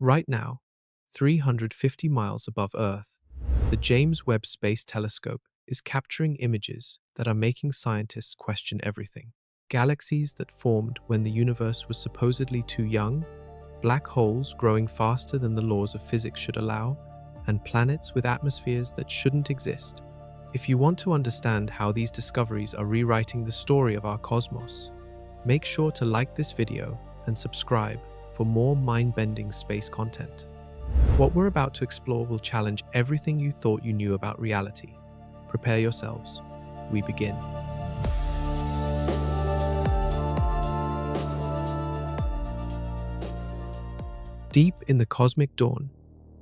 Right now, 350 miles above Earth, the James Webb Space Telescope is capturing images that are making scientists question everything. Galaxies that formed when the universe was supposedly too young, black holes growing faster than the laws of physics should allow, and planets with atmospheres that shouldn't exist. If you want to understand how these discoveries are rewriting the story of our cosmos, make sure to like this video and subscribe for more mind-bending space content. What we're about to explore will challenge everything you thought you knew about reality. Prepare yourselves. We begin. Deep in the cosmic dawn,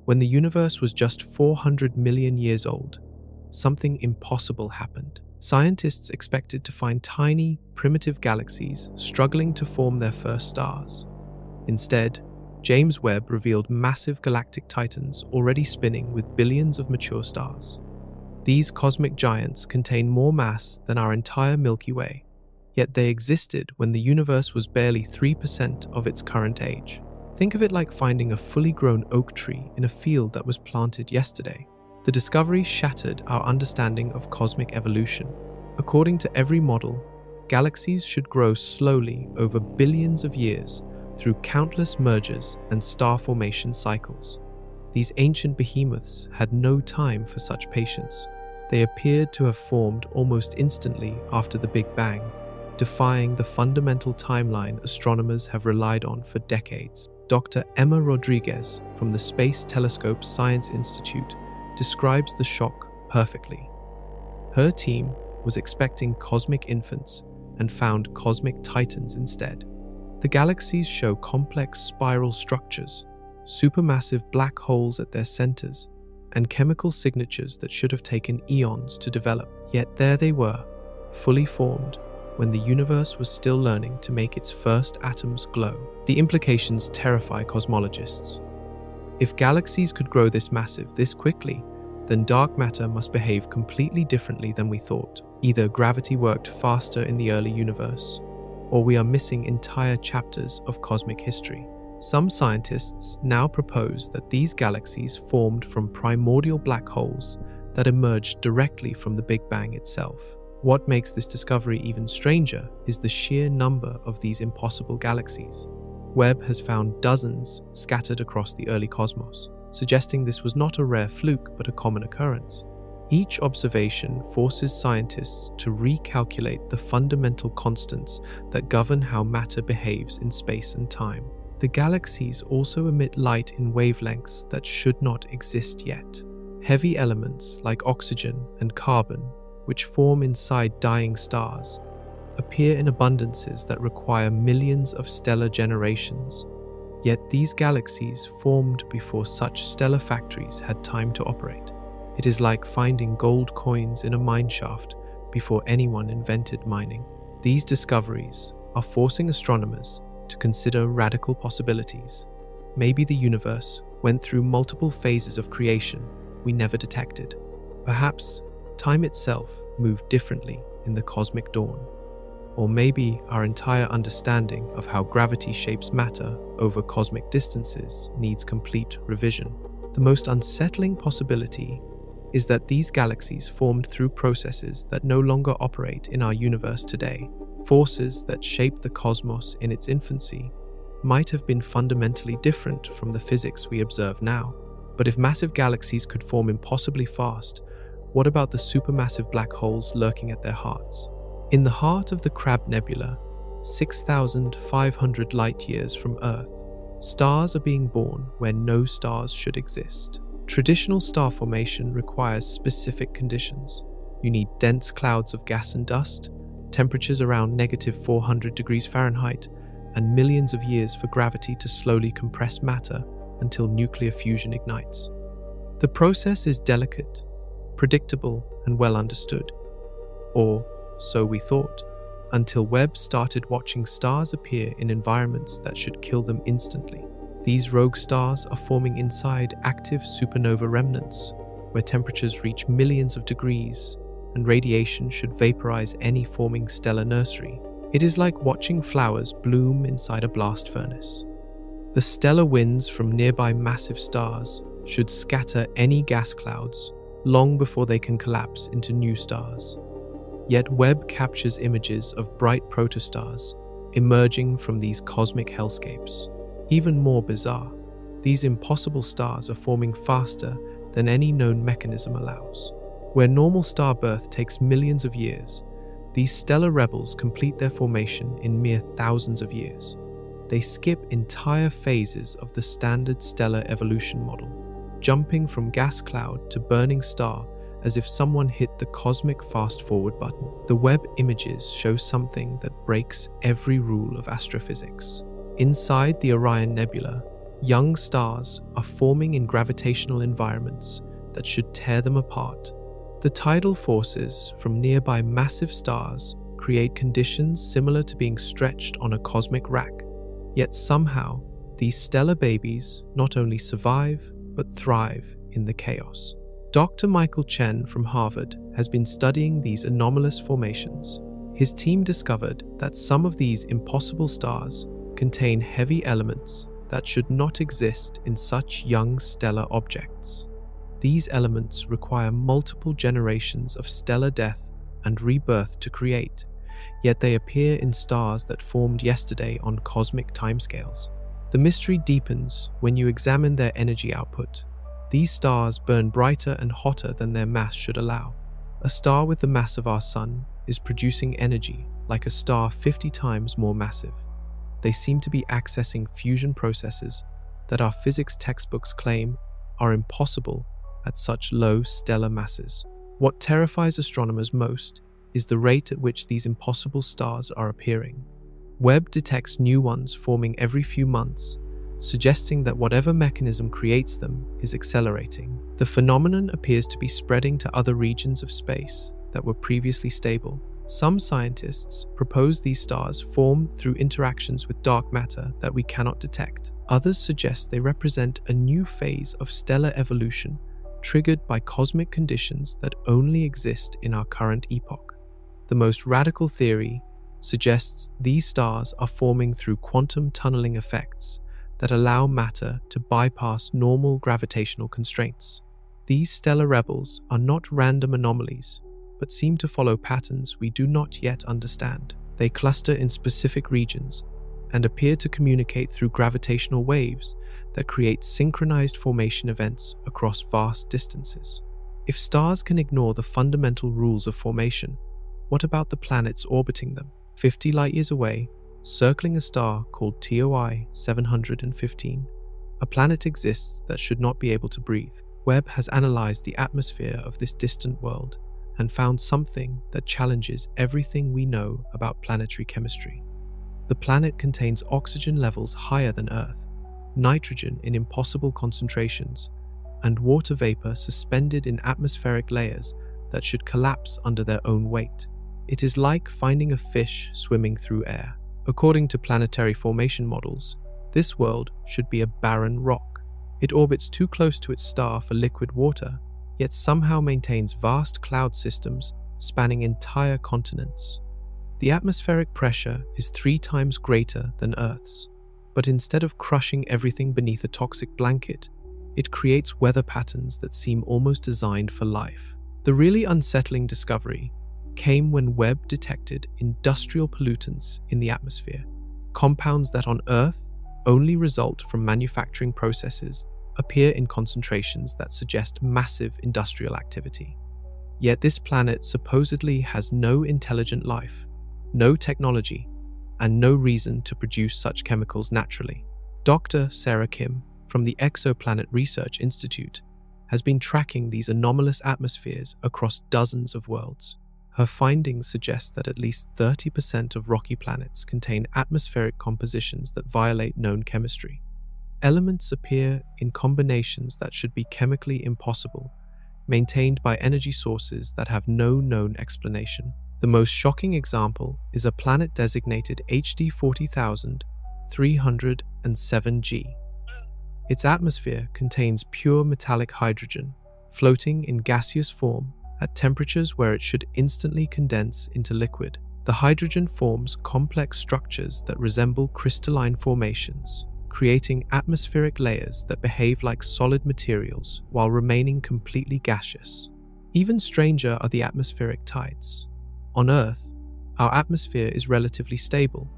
when the universe was just 400 million years old, something impossible happened. Scientists expected to find tiny, primitive galaxies struggling to form their first stars. Instead, James Webb revealed massive galactic titans already spinning with billions of mature stars. These cosmic giants contain more mass than our entire Milky Way, yet they existed when the universe was barely 3% of its current age. Think of it like finding a fully grown oak tree in a field that was planted yesterday. The discovery shattered our understanding of cosmic evolution. According to every model, galaxies should grow slowly over billions of years through countless mergers and star formation cycles. These ancient behemoths had no time for such patience. They appeared to have formed almost instantly after the Big Bang, defying the fundamental timeline astronomers have relied on for decades. Dr. Emma Rodriguez from the Space Telescope Science Institute describes the shock perfectly. Her team was expecting cosmic infants and found cosmic titans instead. The galaxies show complex spiral structures, supermassive black holes at their centers, and chemical signatures that should have taken eons to develop. Yet there they were, fully formed, when the universe was still learning to make its first atoms glow. The implications terrify cosmologists. If galaxies could grow this massive this quickly, then dark matter must behave completely differently than we thought. Either gravity worked faster in the early universe, or we are missing entire chapters of cosmic history. Some scientists now propose that these galaxies formed from primordial black holes that emerged directly from the Big Bang itself. What makes this discovery even stranger is the sheer number of these impossible galaxies. Webb has found dozens scattered across the early cosmos, suggesting this was not a rare fluke but a common occurrence. Each observation forces scientists to recalculate the fundamental constants that govern how matter behaves in space and time. The galaxies also emit light in wavelengths that should not exist yet. Heavy elements like oxygen and carbon, which form inside dying stars, appear in abundances that require millions of stellar generations. Yet these galaxies formed before such stellar factories had time to operate. It is like finding gold coins in a mine shaft before anyone invented mining. These discoveries are forcing astronomers to consider radical possibilities. Maybe the universe went through multiple phases of creation we never detected. Perhaps time itself moved differently in the cosmic dawn. Or maybe our entire understanding of how gravity shapes matter over cosmic distances needs complete revision. The most unsettling possibility is that these galaxies formed through processes that no longer operate in our universe today. Forces that shaped the cosmos in its infancy might have been fundamentally different from the physics we observe now. But if massive galaxies could form impossibly fast, what about the supermassive black holes lurking at their hearts? In the heart of the Crab Nebula, 6,500 light-years from Earth, stars are being born where no stars should exist. Traditional star formation requires specific conditions. You need dense clouds of gas and dust, temperatures around -400 degrees Fahrenheit, and millions of years for gravity to slowly compress matter until nuclear fusion ignites. The process is delicate, predictable, and well understood. Or so we thought, until Webb started watching stars appear in environments that should kill them instantly. These rogue stars are forming inside active supernova remnants, where temperatures reach millions of degrees, and radiation should vaporize any forming stellar nursery. It is like watching flowers bloom inside a blast furnace. The stellar winds from nearby massive stars should scatter any gas clouds long before they can collapse into new stars. Yet Webb captures images of bright protostars emerging from these cosmic hellscapes. Even more bizarre, these impossible stars are forming faster than any known mechanism allows. Where normal star birth takes millions of years, these stellar rebels complete their formation in mere thousands of years. They skip entire phases of the standard stellar evolution model, jumping from gas cloud to burning star as if someone hit the cosmic fast-forward button. The Webb images show something that breaks every rule of astrophysics. Inside the Orion Nebula, young stars are forming in gravitational environments that should tear them apart. The tidal forces from nearby massive stars create conditions similar to being stretched on a cosmic rack. Yet somehow, these stellar babies not only survive, but thrive in the chaos. Dr. Michael Chen from Harvard has been studying these anomalous formations. His team discovered that some of these impossible stars contain heavy elements that should not exist in such young stellar objects. These elements require multiple generations of stellar death and rebirth to create, yet they appear in stars that formed yesterday on cosmic timescales. The mystery deepens when you examine their energy output. These stars burn brighter and hotter than their mass should allow. A star with the mass of our Sun is producing energy like a star 50 times more massive. They seem to be accessing fusion processes that our physics textbooks claim are impossible at such low stellar masses. What terrifies astronomers most is the rate at which these impossible stars are appearing. Webb detects new ones forming every few months, suggesting that whatever mechanism creates them is accelerating. The phenomenon appears to be spreading to other regions of space that were previously stable. Some scientists propose these stars form through interactions with dark matter that we cannot detect. Others suggest they represent a new phase of stellar evolution triggered by cosmic conditions that only exist in our current epoch. The most radical theory suggests these stars are forming through quantum tunneling effects that allow matter to bypass normal gravitational constraints. These stellar rebels are not random anomalies, but seem to follow patterns we do not yet understand. They cluster in specific regions and appear to communicate through gravitational waves that create synchronized formation events across vast distances. If stars can ignore the fundamental rules of formation, what about the planets orbiting them? 50 light-years away, circling a star called TOI 715, a planet exists that should not be able to breathe. Webb has analyzed the atmosphere of this distant world and found something that challenges everything we know about planetary chemistry. The planet contains oxygen levels higher than Earth, nitrogen in impossible concentrations, and water vapor suspended in atmospheric layers that should collapse under their own weight. It is like finding a fish swimming through air. According to planetary formation models, this world should be a barren rock. It orbits too close to its star for liquid water, yet somehow maintains vast cloud systems spanning entire continents. The atmospheric pressure is 3 times greater than Earth's, but instead of crushing everything beneath a toxic blanket, it creates weather patterns that seem almost designed for life. The really unsettling discovery came when Webb detected industrial pollutants in the atmosphere. Compounds that on Earth only result from manufacturing processes appear in concentrations that suggest massive industrial activity. Yet this planet supposedly has no intelligent life, no technology, and no reason to produce such chemicals naturally. Dr. Sarah Kim from the Exoplanet Research Institute has been tracking these anomalous atmospheres across dozens of worlds. Her findings suggest that at least 30% of rocky planets contain atmospheric compositions that violate known chemistry. Elements appear in combinations that should be chemically impossible, maintained by energy sources that have no known explanation. The most shocking example is a planet designated HD 40307G. Its atmosphere contains pure metallic hydrogen, floating in gaseous form at temperatures where it should instantly condense into liquid. The hydrogen forms complex structures that resemble crystalline formations, creating atmospheric layers that behave like solid materials while remaining completely gaseous. Even stranger are the atmospheric tides. On Earth, our atmosphere is relatively stable,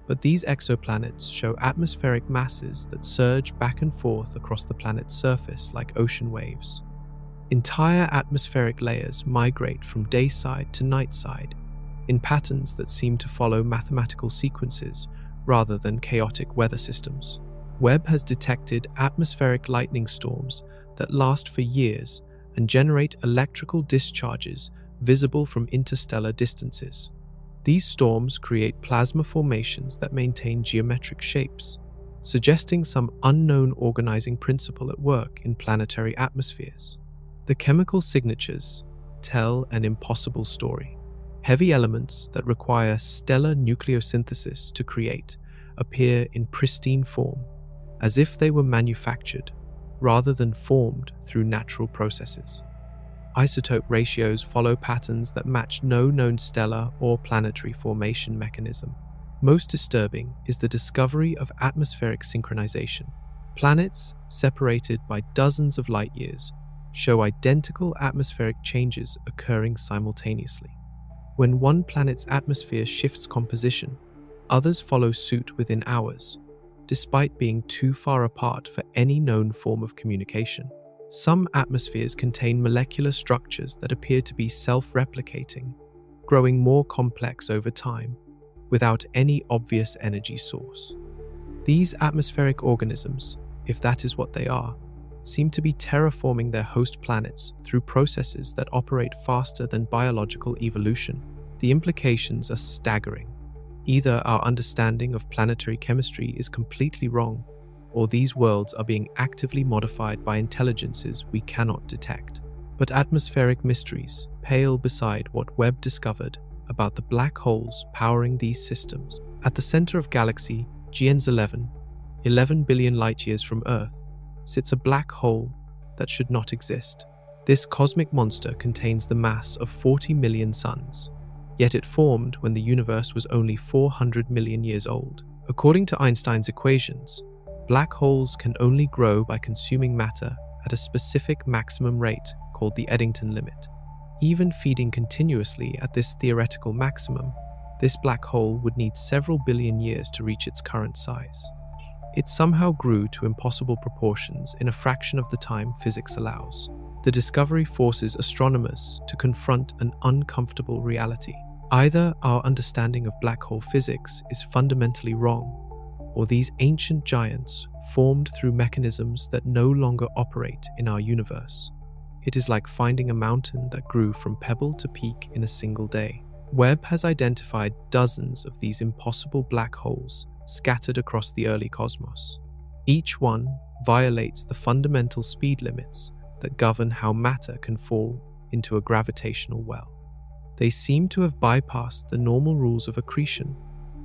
but these exoplanets show atmospheric masses that surge back and forth across the planet's surface like ocean waves. Entire atmospheric layers migrate from day side to night side in patterns that seem to follow mathematical sequences rather than chaotic weather systems. Webb has detected atmospheric lightning storms that last for years and generate electrical discharges visible from interstellar distances. These storms create plasma formations that maintain geometric shapes, suggesting some unknown organizing principle at work in planetary atmospheres. The chemical signatures tell an impossible story. Heavy elements that require stellar nucleosynthesis to create appear in pristine form, as if they were manufactured rather than formed through natural processes. Isotope ratios follow patterns that match no known stellar or planetary formation mechanism. Most disturbing is the discovery of atmospheric synchronization. Planets, separated by dozens of light years, show identical atmospheric changes occurring simultaneously. When one planet's atmosphere shifts composition, others follow suit within hours, despite being too far apart for any known form of communication. Some atmospheres contain molecular structures that appear to be self-replicating, growing more complex over time, without any obvious energy source. These atmospheric organisms, if that is what they are, seem to be terraforming their host planets through processes that operate faster than biological evolution. The implications are staggering. Either our understanding of planetary chemistry is completely wrong, or these worlds are being actively modified by intelligences we cannot detect. But atmospheric mysteries pale beside what Webb discovered about the black holes powering these systems. At the center of galaxy GN's 11 billion light-years from Earth, sits a black hole that should not exist. This cosmic monster contains the mass of 40 million suns, yet it formed when the universe was only 400 million years old. According to Einstein's equations, black holes can only grow by consuming matter at a specific maximum rate called the Eddington limit. Even feeding continuously at this theoretical maximum, this black hole would need several billion years to reach its current size. It somehow grew to impossible proportions in a fraction of the time physics allows. The discovery forces astronomers to confront an uncomfortable reality. Either our understanding of black hole physics is fundamentally wrong, or these ancient giants formed through mechanisms that no longer operate in our universe. It is like finding a mountain that grew from pebble to peak in a single day. Webb has identified dozens of these impossible black holes scattered across the early cosmos. Each one violates the fundamental speed limits that govern how matter can fall into a gravitational well. They seem to have bypassed the normal rules of accretion,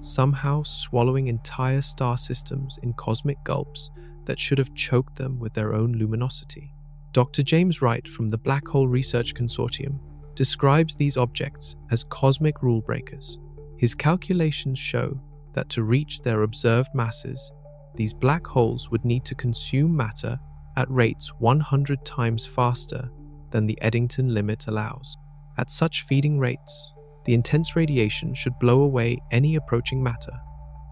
somehow swallowing entire star systems in cosmic gulps that should have choked them with their own luminosity. Dr. James Wright from the Black Hole Research Consortium describes these objects as cosmic rule breakers. His calculations show that to reach their observed masses, these black holes would need to consume matter at rates 100 times faster than the Eddington limit allows. At such feeding rates, the intense radiation should blow away any approaching matter,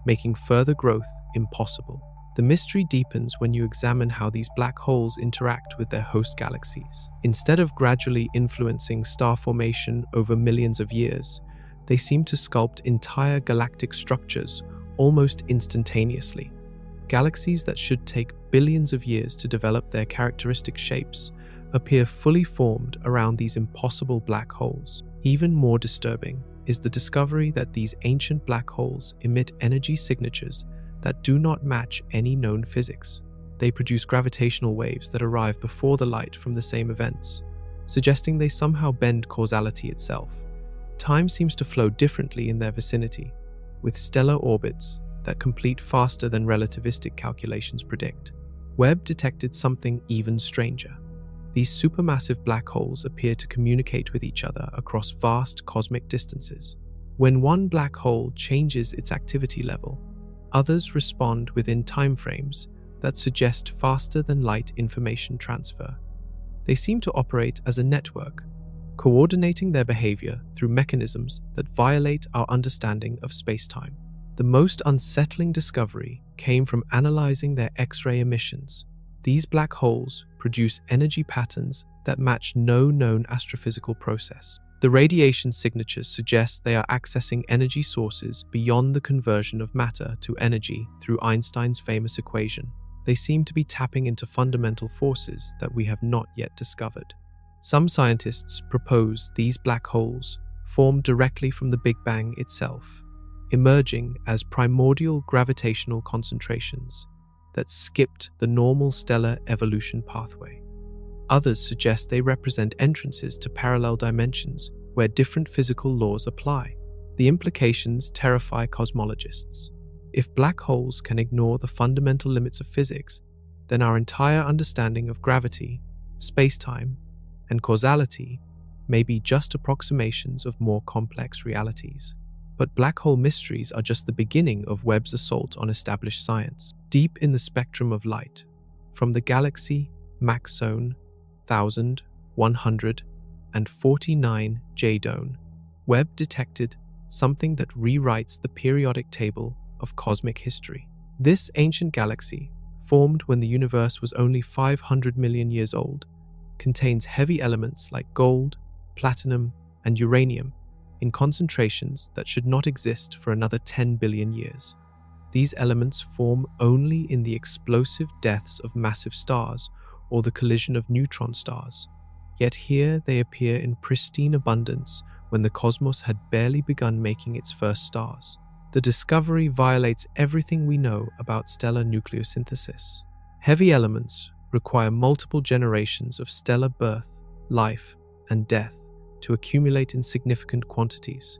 making further growth impossible. The mystery deepens when you examine how these black holes interact with their host galaxies. Instead of gradually influencing star formation over millions of years, they seem to sculpt entire galactic structures almost instantaneously. Galaxies that should take billions of years to develop their characteristic shapes appear fully formed around these impossible black holes. Even more disturbing is the discovery that these ancient black holes emit energy signatures that do not match any known physics. They produce gravitational waves that arrive before the light from the same events, suggesting they somehow bend causality itself. Time seems to flow differently in their vicinity, with stellar orbits that complete faster than relativistic calculations predict. Webb detected something even stranger. These supermassive black holes appear to communicate with each other across vast cosmic distances. When one black hole changes its activity level, Others respond within timeframes that suggest faster than light information transfer. They seem to operate as a network, coordinating their behavior through mechanisms that violate our understanding of space-time. The most unsettling discovery came from analyzing their X-ray emissions. These black holes produce energy patterns that match no known astrophysical process. The radiation signatures suggest they are accessing energy sources beyond the conversion of matter to energy through Einstein's famous equation. They seem to be tapping into fundamental forces that we have not yet discovered. Some scientists propose these black holes formed directly from the Big Bang itself, emerging as primordial gravitational concentrations that skipped the normal stellar evolution pathway. Others suggest they represent entrances to parallel dimensions where different physical laws apply. The implications terrify cosmologists. If black holes can ignore the fundamental limits of physics, then our entire understanding of gravity, space-time, and causality may be just approximations of more complex realities. But black hole mysteries are just the beginning of Webb's assault on established science. Deep in the spectrum of light, from the galaxy Mach Zone 1149 JWST, Webb detected something that rewrites the periodic table of cosmic history. This ancient galaxy, formed when the universe was only 500 million years old, contains heavy elements like gold, platinum, and uranium in concentrations that should not exist for another 10 billion years. These elements form only in the explosive deaths of massive stars or the collision of neutron stars. Yet here they appear in pristine abundance when the cosmos had barely begun making its first stars. The discovery violates everything we know about stellar nucleosynthesis. Heavy elements require multiple generations of stellar birth, life, and death to accumulate in significant quantities.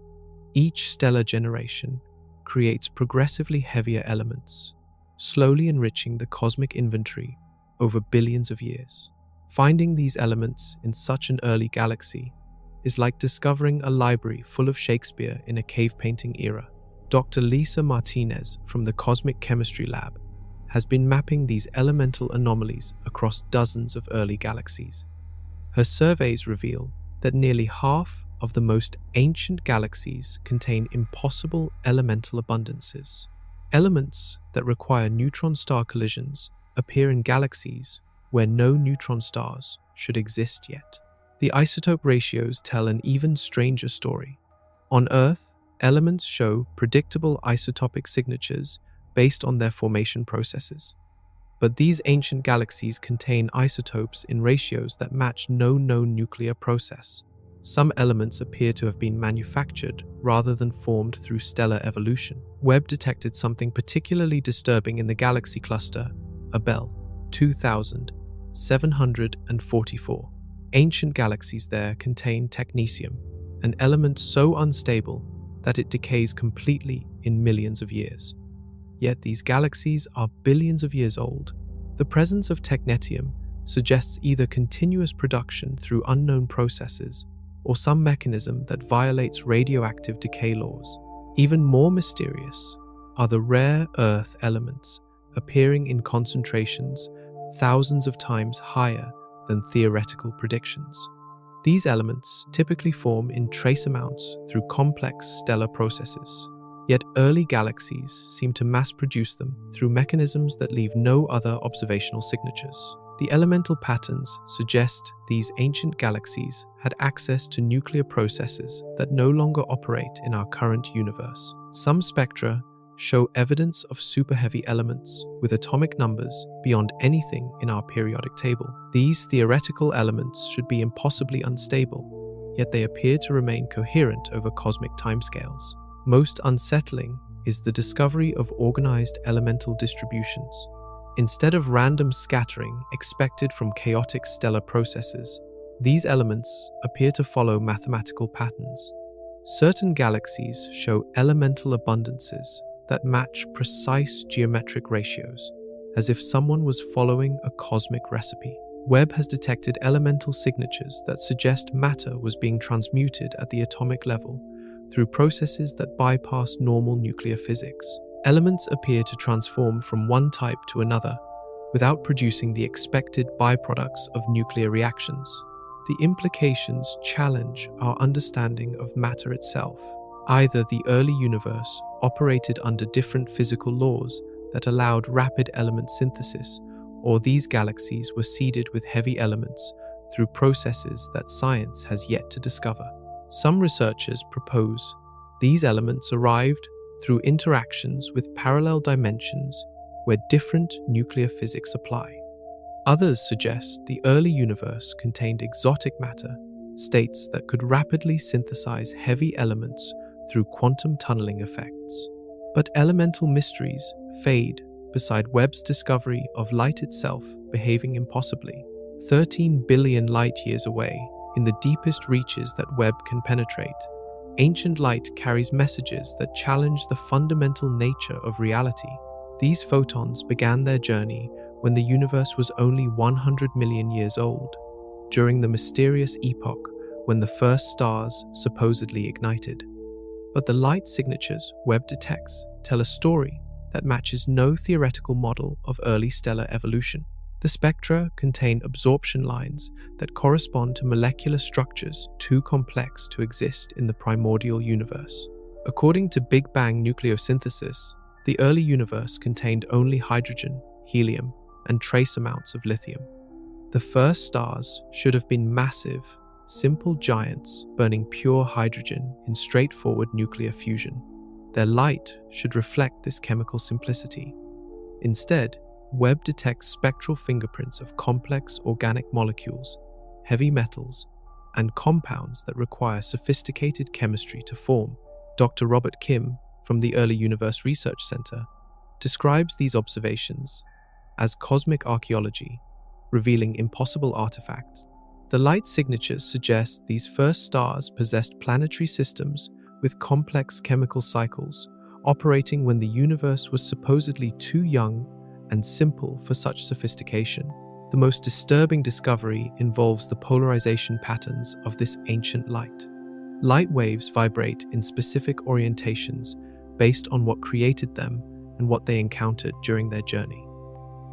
Each stellar generation creates progressively heavier elements, slowly enriching the cosmic inventory over billions of years. Finding these elements in such an early galaxy is like discovering a library full of Shakespeare in a cave painting era. Dr. Lisa Martinez from the Cosmic Chemistry Lab has been mapping these elemental anomalies across dozens of early galaxies. Her surveys reveal that nearly half of the most ancient galaxies contain impossible elemental abundances. Elements that require neutron star collisions appear in galaxies where no neutron stars should exist yet. The isotope ratios tell an even stranger story. On Earth, elements show predictable isotopic signatures based on their formation processes. But these ancient galaxies contain isotopes in ratios that match no known nuclear process. Some elements appear to have been manufactured rather than formed through stellar evolution. Webb detected something particularly disturbing in the galaxy cluster Abell 2744. Ancient galaxies there contain technetium, an element so unstable that it decays completely in millions of years. Yet these galaxies are billions of years old. The presence of technetium suggests either continuous production through unknown processes or some mechanism that violates radioactive decay laws. Even more mysterious are the rare earth elements appearing in concentrations thousands of times higher than theoretical predictions. These elements typically form in trace amounts through complex stellar processes. Yet early galaxies seem to mass-produce them through mechanisms that leave no other observational signatures. The elemental patterns suggest these ancient galaxies had access to nuclear processes that no longer operate in our current universe. Some spectra show evidence of superheavy elements with atomic numbers beyond anything in our periodic table. These theoretical elements should be impossibly unstable, yet they appear to remain coherent over cosmic timescales. Most unsettling is the discovery of organized elemental distributions. Instead of random scattering expected from chaotic stellar processes, these elements appear to follow mathematical patterns. Certain galaxies show elemental abundances that match precise geometric ratios, as if someone was following a cosmic recipe. Webb has detected elemental signatures that suggest matter was being transmuted at the atomic level through processes that bypass normal nuclear physics. Elements appear to transform from one type to another without producing the expected byproducts of nuclear reactions. The implications challenge our understanding of matter itself. Either the early universe operated under different physical laws that allowed rapid element synthesis, or these galaxies were seeded with heavy elements through processes that science has yet to discover. Some researchers propose these elements arrived through interactions with parallel dimensions where different nuclear physics apply. Others suggest the early universe contained exotic matter, states that could rapidly synthesize heavy elements through quantum tunneling effects. But elemental mysteries fade beside Webb's discovery of light itself behaving impossibly. 13 billion light-years away, in the deepest reaches that Webb can penetrate, ancient light carries messages that challenge the fundamental nature of reality. These photons began their journey when the universe was only 100 million years old, during the mysterious epoch when the first stars supposedly ignited. But the light signatures Webb detects tell a story that matches no theoretical model of early stellar evolution. The spectra contain absorption lines that correspond to molecular structures too complex to exist in the primordial universe. According to Big Bang nucleosynthesis, the early universe contained only hydrogen, helium, and trace amounts of lithium. The first stars should have been massive, simple giants burning pure hydrogen in straightforward nuclear fusion. Their light should reflect this chemical simplicity. Instead, Webb detects spectral fingerprints of complex organic molecules, heavy metals, and compounds that require sophisticated chemistry to form. Dr. Robert Kim, from the Early Universe Research Center, describes these observations as cosmic archaeology, revealing impossible artifacts. The light signatures suggest these first stars possessed planetary systems with complex chemical cycles, operating when the universe was supposedly too young and simple for such sophistication. The most disturbing discovery involves the polarization patterns of this ancient light. Light waves vibrate in specific orientations based on what created them and what they encountered during their journey.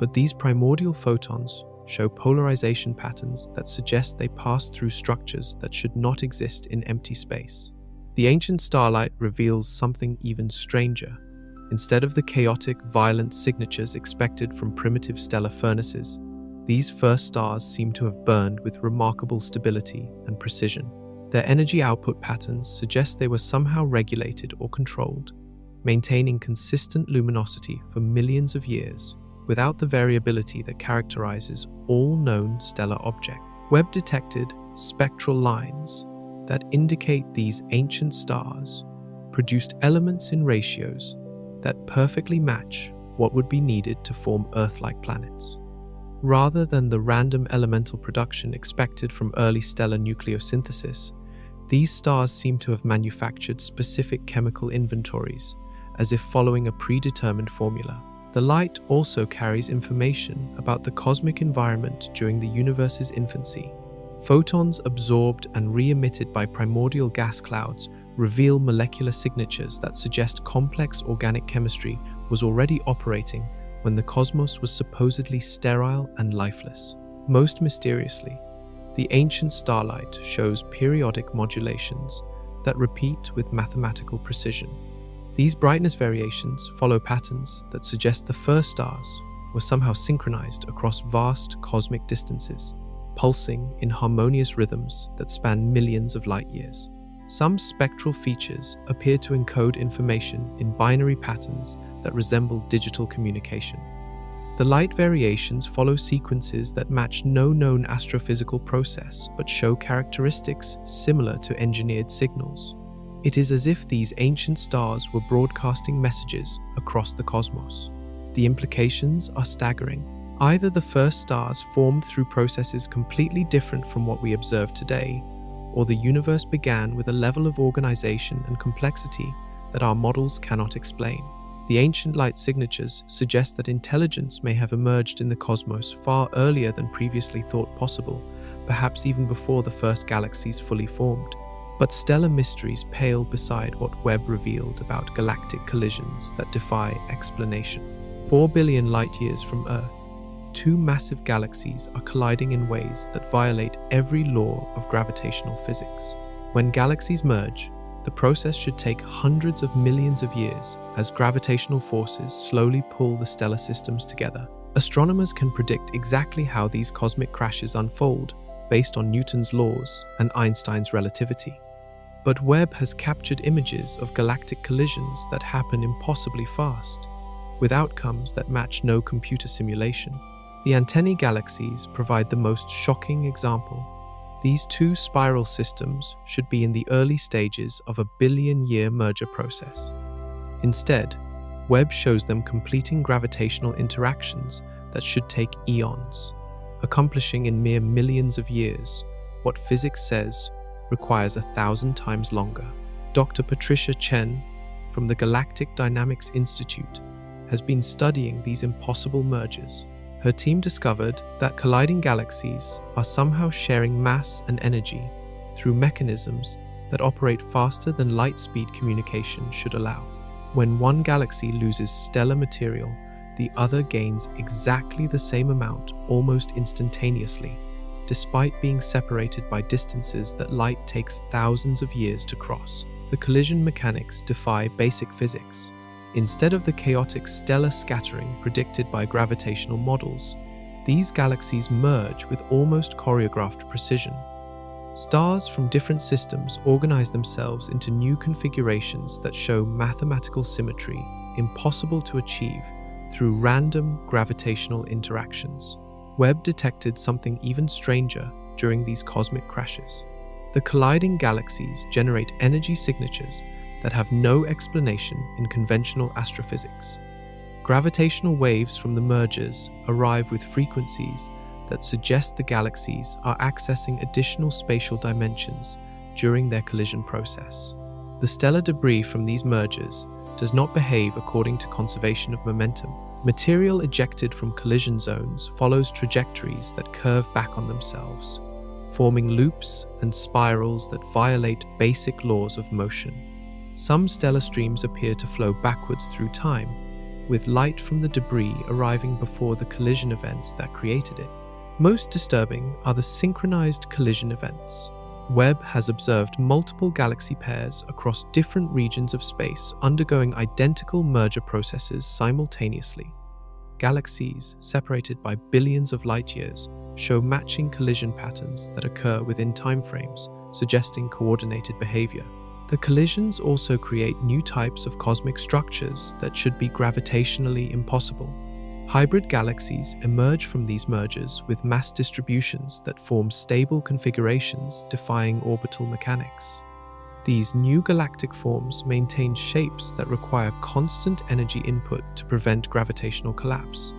But these primordial photons show polarization patterns that suggest they passed through structures that should not exist in empty space. The ancient starlight reveals something even stranger. Instead of the chaotic, violent signatures expected from primitive stellar furnaces, these first stars seem to have burned with remarkable stability and precision. Their energy output patterns suggest they were somehow regulated or controlled, maintaining consistent luminosity for millions of years, without the variability that characterizes all known stellar objects. Webb detected spectral lines that indicate these ancient stars produced elements in ratios that perfectly match what would be needed to form Earth-like planets. Rather than the random elemental production expected from early stellar nucleosynthesis, these stars seem to have manufactured specific chemical inventories, as if following a predetermined formula. The light also carries information about the cosmic environment during the universe's infancy. Photons absorbed and re-emitted by primordial gas clouds reveal molecular signatures that suggest complex organic chemistry was already operating when the cosmos was supposedly sterile and lifeless. Most mysteriously, the ancient starlight shows periodic modulations that repeat with mathematical precision. These brightness variations follow patterns that suggest the first stars were somehow synchronized across vast cosmic distances, pulsing in harmonious rhythms that span millions of light years. Some spectral features appear to encode information in binary patterns that resemble digital communication. The light variations follow sequences that match no known astrophysical process but show characteristics similar to engineered signals. It is as if these ancient stars were broadcasting messages across the cosmos. The implications are staggering. Either the first stars formed through processes completely different from what we observe today, or the universe began with a level of organization and complexity that our models cannot explain. The ancient light signatures suggest that intelligence may have emerged in the cosmos far earlier than previously thought possible, perhaps even before the first galaxies fully formed. But stellar mysteries pale beside what Webb revealed about galactic collisions that defy explanation. 4 billion light-years from Earth, two massive galaxies are colliding in ways that violate every law of gravitational physics. When galaxies merge, the process should take hundreds of millions of years as gravitational forces slowly pull the stellar systems together. Astronomers can predict exactly how these cosmic crashes unfold based on Newton's laws and Einstein's relativity. But Webb has captured images of galactic collisions that happen impossibly fast, with outcomes that match no computer simulation. The antennae galaxies provide the most shocking example. These two spiral systems should be in the early stages of a billion-year merger process. Instead, Webb shows them completing gravitational interactions that should take eons, accomplishing in mere millions of years what physics says requires 1,000 times longer. Dr. Patricia Chen from the Galactic Dynamics Institute has been studying these impossible mergers. Her team discovered that colliding galaxies are somehow sharing mass and energy through mechanisms that operate faster than light-speed communication should allow. When one galaxy loses stellar material, the other gains exactly the same amount almost instantaneously, despite being separated by distances that light takes thousands of years to cross. The collision mechanics defy basic physics. Instead of the chaotic stellar scattering predicted by gravitational models, these galaxies merge with almost choreographed precision. Stars from different systems organize themselves into new configurations that show mathematical symmetry impossible to achieve through random gravitational interactions. Webb detected something even stranger during these cosmic crashes. The colliding galaxies generate energy signatures that have no explanation in conventional astrophysics. Gravitational waves from the mergers arrive with frequencies that suggest the galaxies are accessing additional spatial dimensions during their collision process. The stellar debris from these mergers does not behave according to conservation of momentum. Material ejected from collision zones follows trajectories that curve back on themselves, forming loops and spirals that violate basic laws of motion. Some stellar streams appear to flow backwards through time, with light from the debris arriving before the collision events that created it. Most disturbing are the synchronized collision events. Webb has observed multiple galaxy pairs across different regions of space undergoing identical merger processes simultaneously. Galaxies separated by billions of light-years show matching collision patterns that occur within timeframes, suggesting coordinated behavior. The collisions also create new types of cosmic structures that should be gravitationally impossible. Hybrid galaxies emerge from these mergers with mass distributions that form stable configurations defying orbital mechanics. These new galactic forms maintain shapes that require constant energy input to prevent gravitational collapse,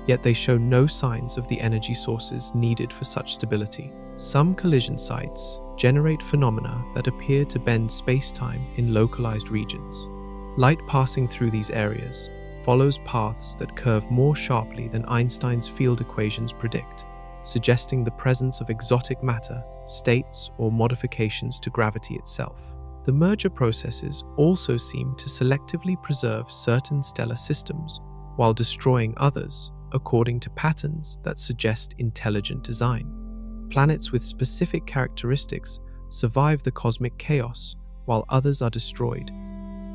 yet they show no signs of the energy sources needed for such stability. Some collision sites generate phenomena that appear to bend space-time in localized regions. Light passing through these areas follows paths that curve more sharply than Einstein's field equations predict, suggesting the presence of exotic matter, states, or modifications to gravity itself. The merger processes also seem to selectively preserve certain stellar systems while destroying others, according to patterns that suggest intelligent design. Planets with specific characteristics survive the cosmic chaos, while others are destroyed,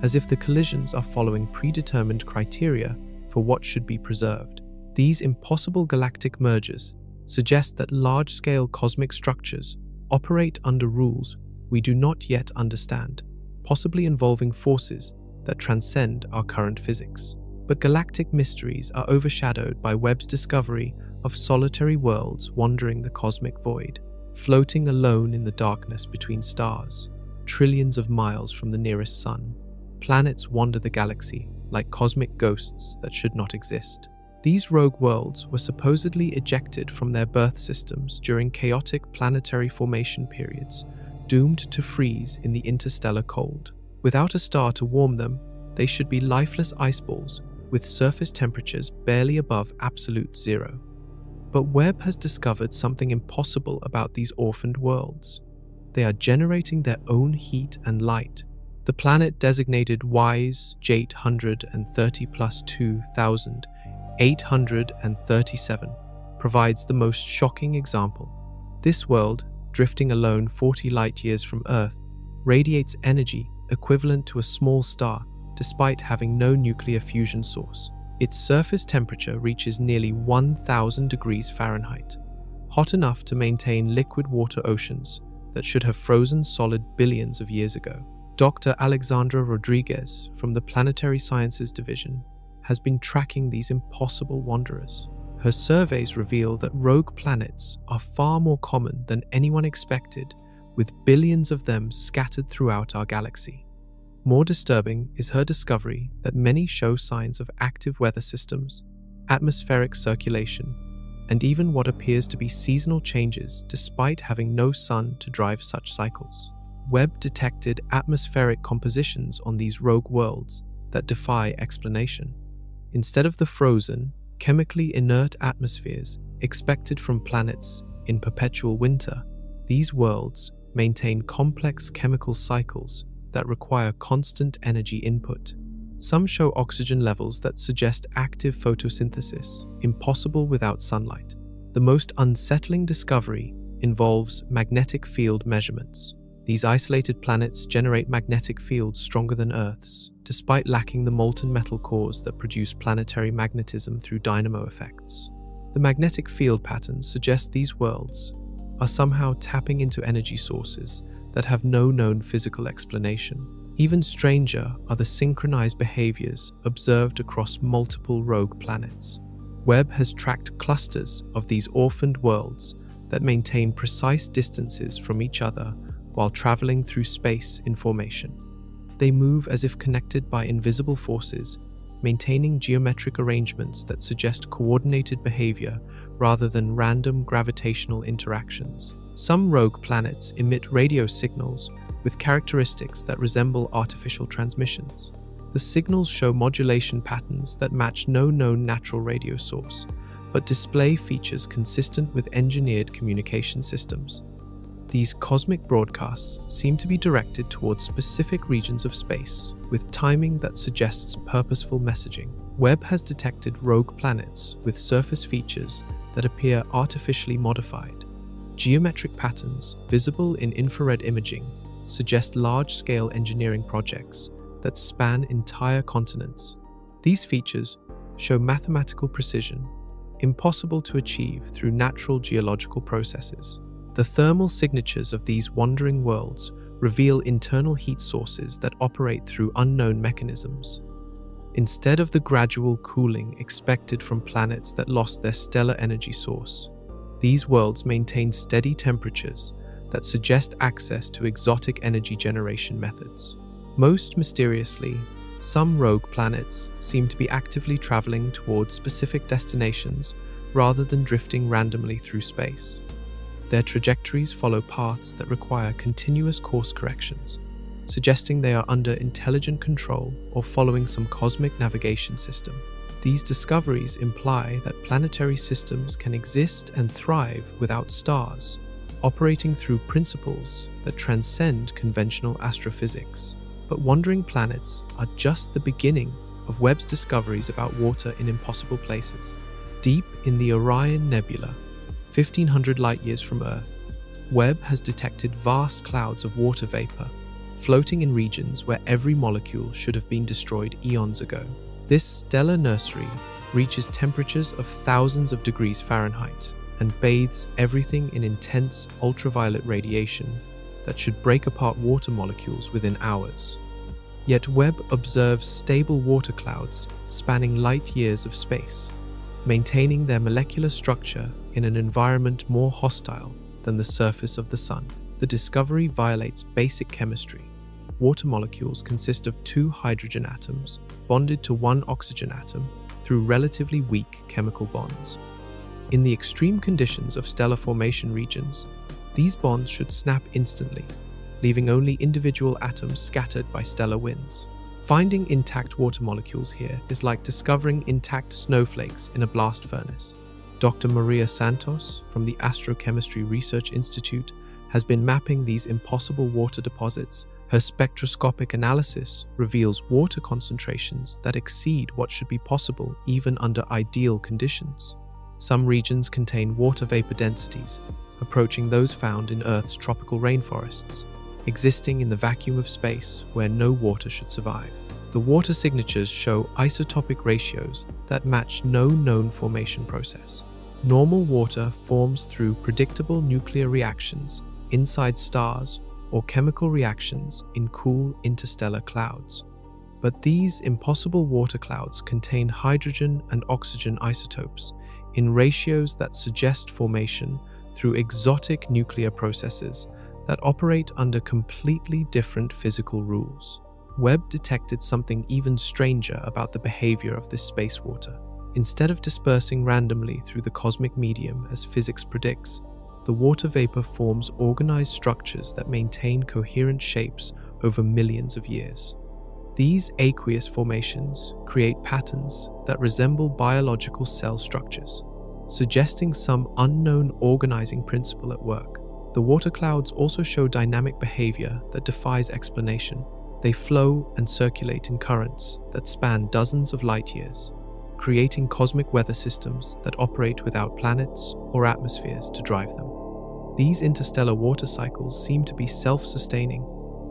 as if the collisions are following predetermined criteria for what should be preserved. These impossible galactic mergers suggest that large-scale cosmic structures operate under rules we do not yet understand, possibly involving forces that transcend our current physics. But galactic mysteries are overshadowed by Webb's discovery of solitary worlds wandering the cosmic void, floating alone in the darkness between stars, trillions of miles from the nearest sun. Planets wander the galaxy like cosmic ghosts that should not exist. These rogue worlds were supposedly ejected from their birth systems during chaotic planetary formation periods, doomed to freeze in the interstellar cold. Without a star to warm them, they should be lifeless ice balls with surface temperatures barely above absolute zero. But Webb has discovered something impossible about these orphaned worlds. they are generating their own heat and light. The planet designated WISE J830 plus 2837 provides the most shocking example. This world, drifting alone 40 light-years from Earth, radiates energy equivalent to a small star despite having no nuclear fusion source. Its surface temperature reaches nearly 1,000 degrees Fahrenheit, hot enough to maintain liquid water oceans that should have frozen solid billions of years ago. Dr. Alexandra Rodriguez from the Planetary Sciences Division has been tracking these impossible wanderers. Her surveys reveal that rogue planets are far more common than anyone expected, with billions of them scattered throughout our galaxy. More disturbing is her discovery that many show signs of active weather systems, atmospheric circulation, and even what appears to be seasonal changes despite having no sun to drive such cycles. Webb detected atmospheric compositions on these rogue worlds that defy explanation. Instead of the frozen, chemically inert atmospheres expected from planets in perpetual winter, these worlds maintain complex chemical cycles that require constant energy input. Some show oxygen levels that suggest active photosynthesis, impossible without sunlight. The most unsettling discovery involves magnetic field measurements. These isolated planets generate magnetic fields stronger than Earth's, despite lacking the molten metal cores that produce planetary magnetism through dynamo effects. The magnetic field patterns suggest these worlds are somehow tapping into energy sources that have no known physical explanation. Even stranger are the synchronized behaviors observed across multiple rogue planets. Webb has tracked clusters of these orphaned worlds that maintain precise distances from each other while traveling through space in formation. They move as if connected by invisible forces, maintaining geometric arrangements that suggest coordinated behavior rather than random gravitational interactions. Some rogue planets emit radio signals with characteristics that resemble artificial transmissions. The signals show modulation patterns that match no known natural radio source, but display features consistent with engineered communication systems. These cosmic broadcasts seem to be directed towards specific regions of space, with timing that suggests purposeful messaging. Webb has detected rogue planets with surface features that appear artificially modified. Geometric patterns visible in infrared imaging suggest large-scale engineering projects that span entire continents. These features show mathematical precision, impossible to achieve through natural geological processes. The thermal signatures of these wandering worlds reveal internal heat sources that operate through unknown mechanisms. Instead of the gradual cooling expected from planets that lost their stellar energy source, these worlds maintain steady temperatures that suggest access to exotic energy generation methods. Most mysteriously, some rogue planets seem to be actively traveling towards specific destinations rather than drifting randomly through space. Their trajectories follow paths that require continuous course corrections, suggesting they are under intelligent control or following some cosmic navigation system. These discoveries imply that planetary systems can exist and thrive without stars, operating through principles that transcend conventional astrophysics. But wandering planets are just the beginning of Webb's discoveries about water in impossible places. Deep in the Orion Nebula, 1,500 light-years from Earth, Webb has detected vast clouds of water vapor, floating in regions where every molecule should have been destroyed eons ago. This stellar nursery reaches temperatures of thousands of degrees Fahrenheit and bathes everything in intense ultraviolet radiation that should break apart water molecules within hours. Yet Webb observes stable water clouds spanning light-years of space, maintaining their molecular structure in an environment more hostile than the surface of the Sun. The discovery violates basic chemistry. Water molecules consist of 2 hydrogen atoms bonded to 1 oxygen atom through relatively weak chemical bonds. In the extreme conditions of stellar formation regions, these bonds should snap instantly, leaving only individual atoms scattered by stellar winds. Finding intact water molecules here is like discovering intact snowflakes in a blast furnace. Dr. Maria Santos from the Astrochemistry Research Institute has been mapping these impossible water deposits. Her spectroscopic analysis reveals water concentrations that exceed what should be possible even under ideal conditions. Some regions contain water vapor densities approaching those found in Earth's tropical rainforests, existing in the vacuum of space where no water should survive. The water signatures show isotopic ratios that match no known formation process. Normal water forms through predictable nuclear reactions inside stars or chemical reactions in cool interstellar clouds. But these impossible water clouds contain hydrogen and oxygen isotopes in ratios that suggest formation through exotic nuclear processes that operate under completely different physical rules. Webb detected something even stranger about the behavior of this space water. Instead of dispersing randomly through the cosmic medium as physics predicts, the water vapor forms organized structures that maintain coherent shapes over millions of years. These aqueous formations create patterns that resemble biological cell structures, suggesting some unknown organizing principle at work. The water clouds also show dynamic behavior that defies explanation. They flow and circulate in currents that span dozens of light years, creating cosmic weather systems that operate without planets or atmospheres to drive them. These interstellar water cycles seem to be self-sustaining,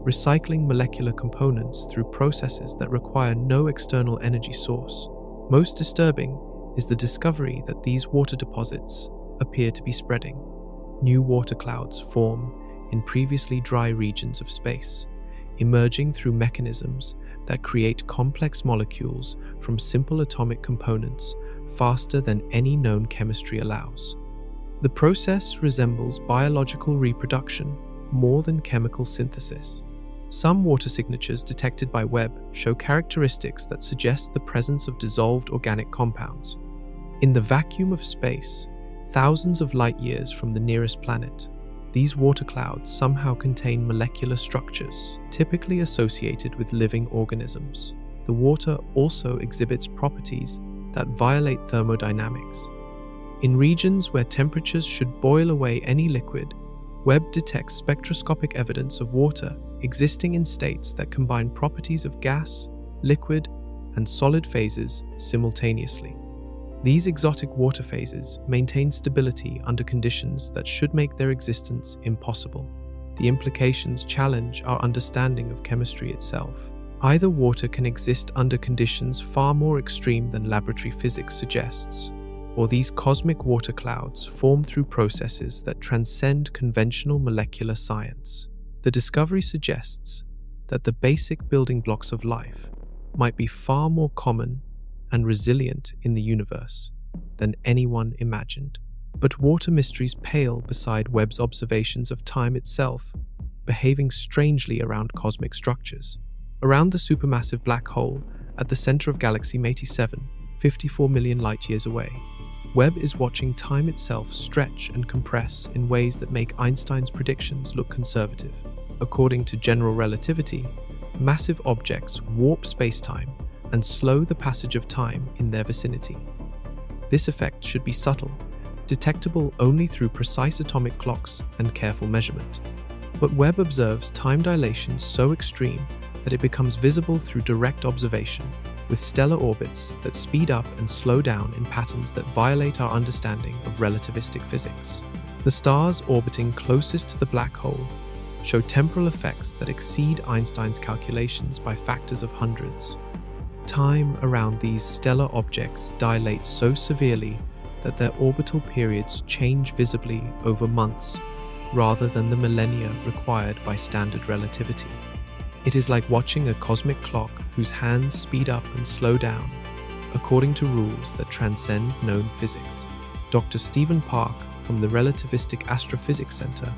recycling molecular components through processes that require no external energy source. Most disturbing is the discovery that these water deposits appear to be spreading. New water clouds form in previously dry regions of space, emerging through mechanisms that create complex molecules from simple atomic components faster than any known chemistry allows. The process resembles biological reproduction more than chemical synthesis. Some water signatures detected by Webb show characteristics that suggest the presence of dissolved organic compounds. In the vacuum of space, thousands of light years from the nearest planet, these water clouds somehow contain molecular structures typically associated with living organisms. The water also exhibits properties that violate thermodynamics. In regions where temperatures should boil away any liquid, Webb detects spectroscopic evidence of water existing in states that combine properties of gas, liquid, and solid phases simultaneously. These exotic water phases maintain stability under conditions that should make their existence impossible. The implications challenge our understanding of chemistry itself. Either water can exist under conditions far more extreme than laboratory physics suggests, or these cosmic water clouds form through processes that transcend conventional molecular science. The discovery suggests that the basic building blocks of life might be far more common and resilient in the universe than anyone imagined. But water mysteries pale beside Webb's observations of time itself, behaving strangely around cosmic structures. Around the supermassive black hole at the center of Galaxy 87, 54 million light-years away, Webb is watching time itself stretch and compress in ways that make Einstein's predictions look conservative. According to general relativity, massive objects warp spacetime and slow the passage of time in their vicinity. This effect should be subtle, detectable only through precise atomic clocks and careful measurement. But Webb observes time dilation so extreme that it becomes visible through direct observation, with stellar orbits that speed up and slow down in patterns that violate our understanding of relativistic physics. The stars orbiting closest to the black hole show temporal effects that exceed Einstein's calculations by factors of hundreds. Time around these stellar objects dilates so severely that their orbital periods change visibly over months rather than the millennia required by standard relativity. It is like watching a cosmic clock whose hands speed up and slow down according to rules that transcend known physics. Dr. Stephen Park from the Relativistic Astrophysics Center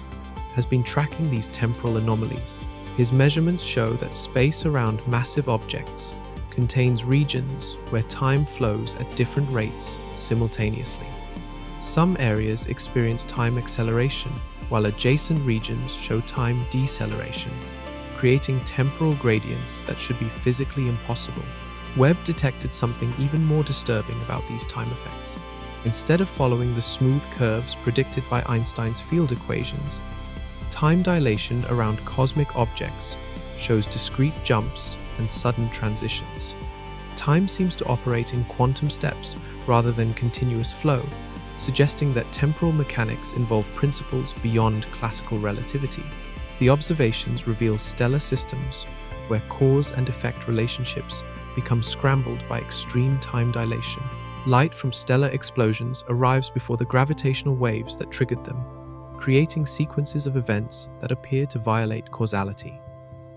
has been tracking these temporal anomalies. His measurements show that space around massive objects contains regions where time flows at different rates simultaneously. Some areas experience time acceleration, while adjacent regions show time deceleration, creating temporal gradients that should be physically impossible. Webb detected something even more disturbing about these time effects. Instead of following the smooth curves predicted by Einstein's field equations, Time dilation around cosmic objects shows discrete jumps and sudden transitions. Time seems to operate in quantum steps rather than continuous flow, suggesting that temporal mechanics involve principles beyond classical relativity. The observations reveal stellar systems where cause and effect relationships become scrambled by extreme time dilation. Light from stellar explosions arrives before the gravitational waves that triggered them, creating sequences of events that appear to violate causality.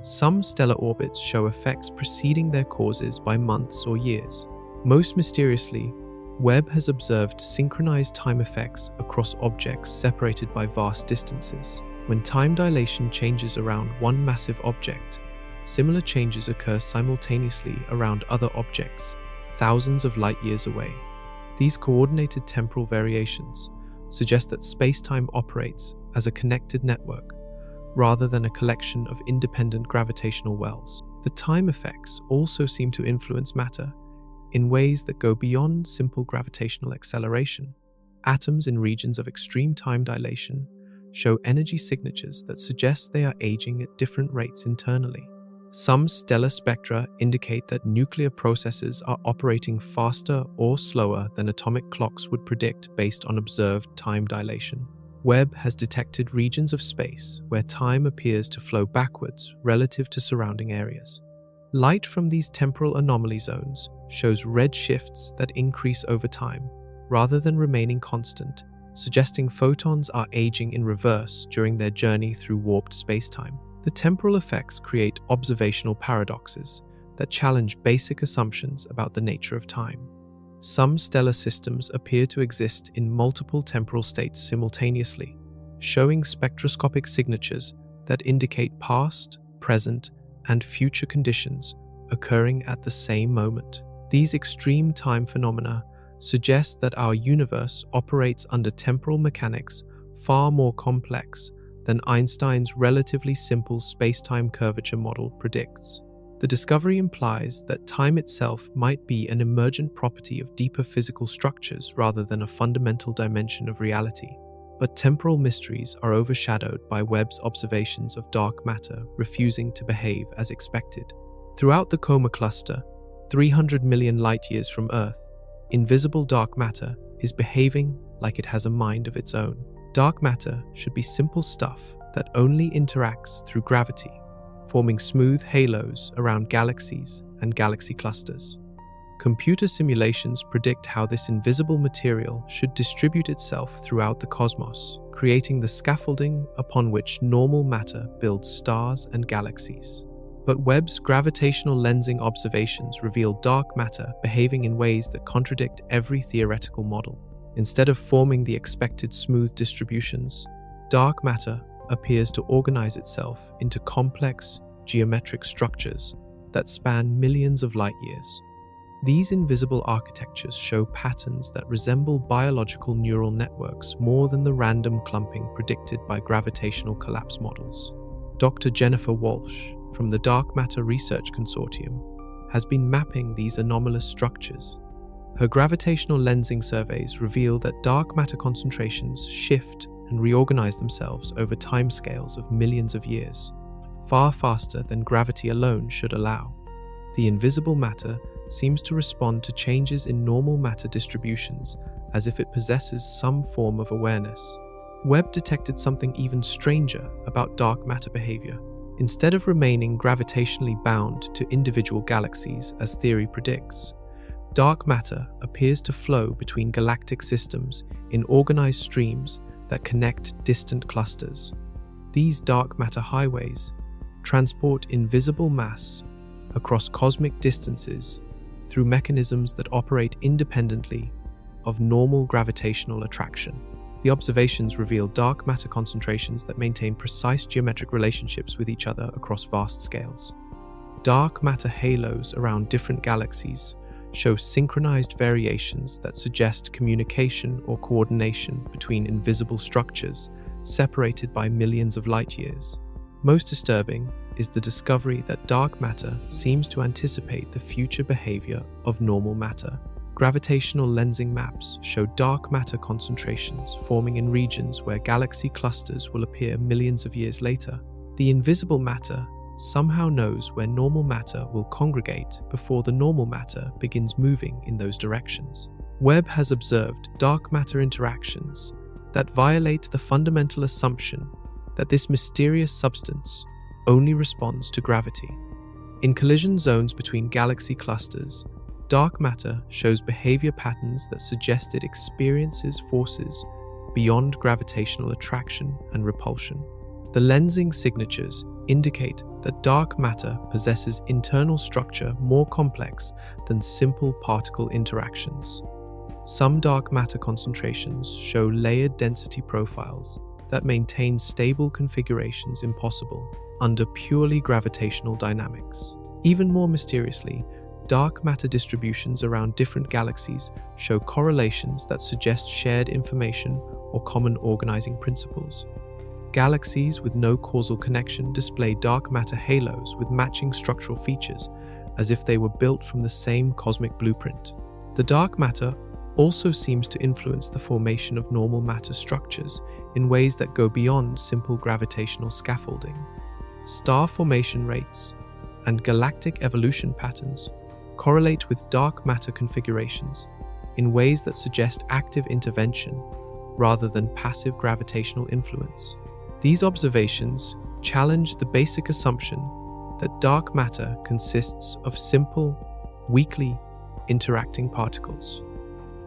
Some stellar orbits show effects preceding their causes by months or years. Most mysteriously, Webb has observed synchronized time effects across objects separated by vast distances. When time dilation changes around one massive object, similar changes occur simultaneously around other objects, thousands of light years away. These coordinated temporal variations suggest that space-time operates as a connected network, rather than a collection of independent gravitational wells. The time effects also seem to influence matter in ways that go beyond simple gravitational acceleration. Atoms in regions of extreme time dilation show energy signatures that suggest they are aging at different rates internally. Some stellar spectra indicate that nuclear processes are operating faster or slower than atomic clocks would predict based on observed time dilation. Webb has detected regions of space where time appears to flow backwards relative to surrounding areas. Light from these temporal anomaly zones shows red shifts that increase over time, rather than remaining constant, suggesting photons are aging in reverse during their journey through warped spacetime. The temporal effects create observational paradoxes that challenge basic assumptions about the nature of time. Some stellar systems appear to exist in multiple temporal states simultaneously, showing spectroscopic signatures that indicate past, present, and future conditions occurring at the same moment. These extreme time phenomena suggest that our universe operates under temporal mechanics far more complex than Einstein's relatively simple space-time curvature model predicts. The discovery implies that time itself might be an emergent property of deeper physical structures rather than a fundamental dimension of reality. But temporal mysteries are overshadowed by Webb's observations of dark matter refusing to behave as expected. Throughout the Coma cluster, 300 million light-years from Earth, invisible dark matter is behaving like it has a mind of its own. Dark matter should be simple stuff that only interacts through gravity, forming smooth halos around galaxies and galaxy clusters. Computer simulations predict how this invisible material should distribute itself throughout the cosmos, creating the scaffolding upon which normal matter builds stars and galaxies. But Webb's gravitational lensing observations reveal dark matter behaving in ways that contradict every theoretical model. Instead of forming the expected smooth distributions, dark matter appears to organize itself into complex, geometric structures that span millions of light years. These invisible architectures show patterns that resemble biological neural networks more than the random clumping predicted by gravitational collapse models. Dr. Jennifer Walsh, from the Dark Matter Research Consortium, has been mapping these anomalous structures. Her gravitational lensing surveys reveal that dark matter concentrations shift and reorganize themselves over timescales of millions of years, far faster than gravity alone should allow. The invisible matter seems to respond to changes in normal matter distributions as if it possesses some form of awareness. Webb detected something even stranger about dark matter behavior. Instead of remaining gravitationally bound to individual galaxies as theory predicts, dark matter appears to flow between galactic systems in organized streams that connect distant clusters. These dark matter highways transport invisible mass across cosmic distances through mechanisms that operate independently of normal gravitational attraction. The observations reveal dark matter concentrations that maintain precise geometric relationships with each other across vast scales. Dark matter halos around different galaxies show synchronized variations that suggest communication or coordination between invisible structures separated by millions of light years. Most disturbing is the discovery that dark matter seems to anticipate the future behavior of normal matter. Gravitational lensing maps show dark matter concentrations forming in regions where galaxy clusters will appear millions of years later. The invisible matter somehow knows where normal matter will congregate before the normal matter begins moving in those directions. Webb has observed dark matter interactions that violate the fundamental assumption that this mysterious substance only responds to gravity. In collision zones between galaxy clusters, dark matter shows behavior patterns that suggest it experiences forces beyond gravitational attraction and repulsion. The lensing signatures indicate that dark matter possesses internal structure more complex than simple particle interactions. Some dark matter concentrations show layered density profiles that maintain stable configurations impossible under purely gravitational dynamics. Even more mysteriously, dark matter distributions around different galaxies show correlations that suggest shared information or common organizing principles. Galaxies with no causal connection display dark matter halos with matching structural features, as if they were built from the same cosmic blueprint. The dark matter also seems to influence the formation of normal matter structures in ways that go beyond simple gravitational scaffolding. Star formation rates and galactic evolution patterns correlate with dark matter configurations in ways that suggest active intervention rather than passive gravitational influence. These observations challenge the basic assumption that dark matter consists of simple, weakly interacting particles.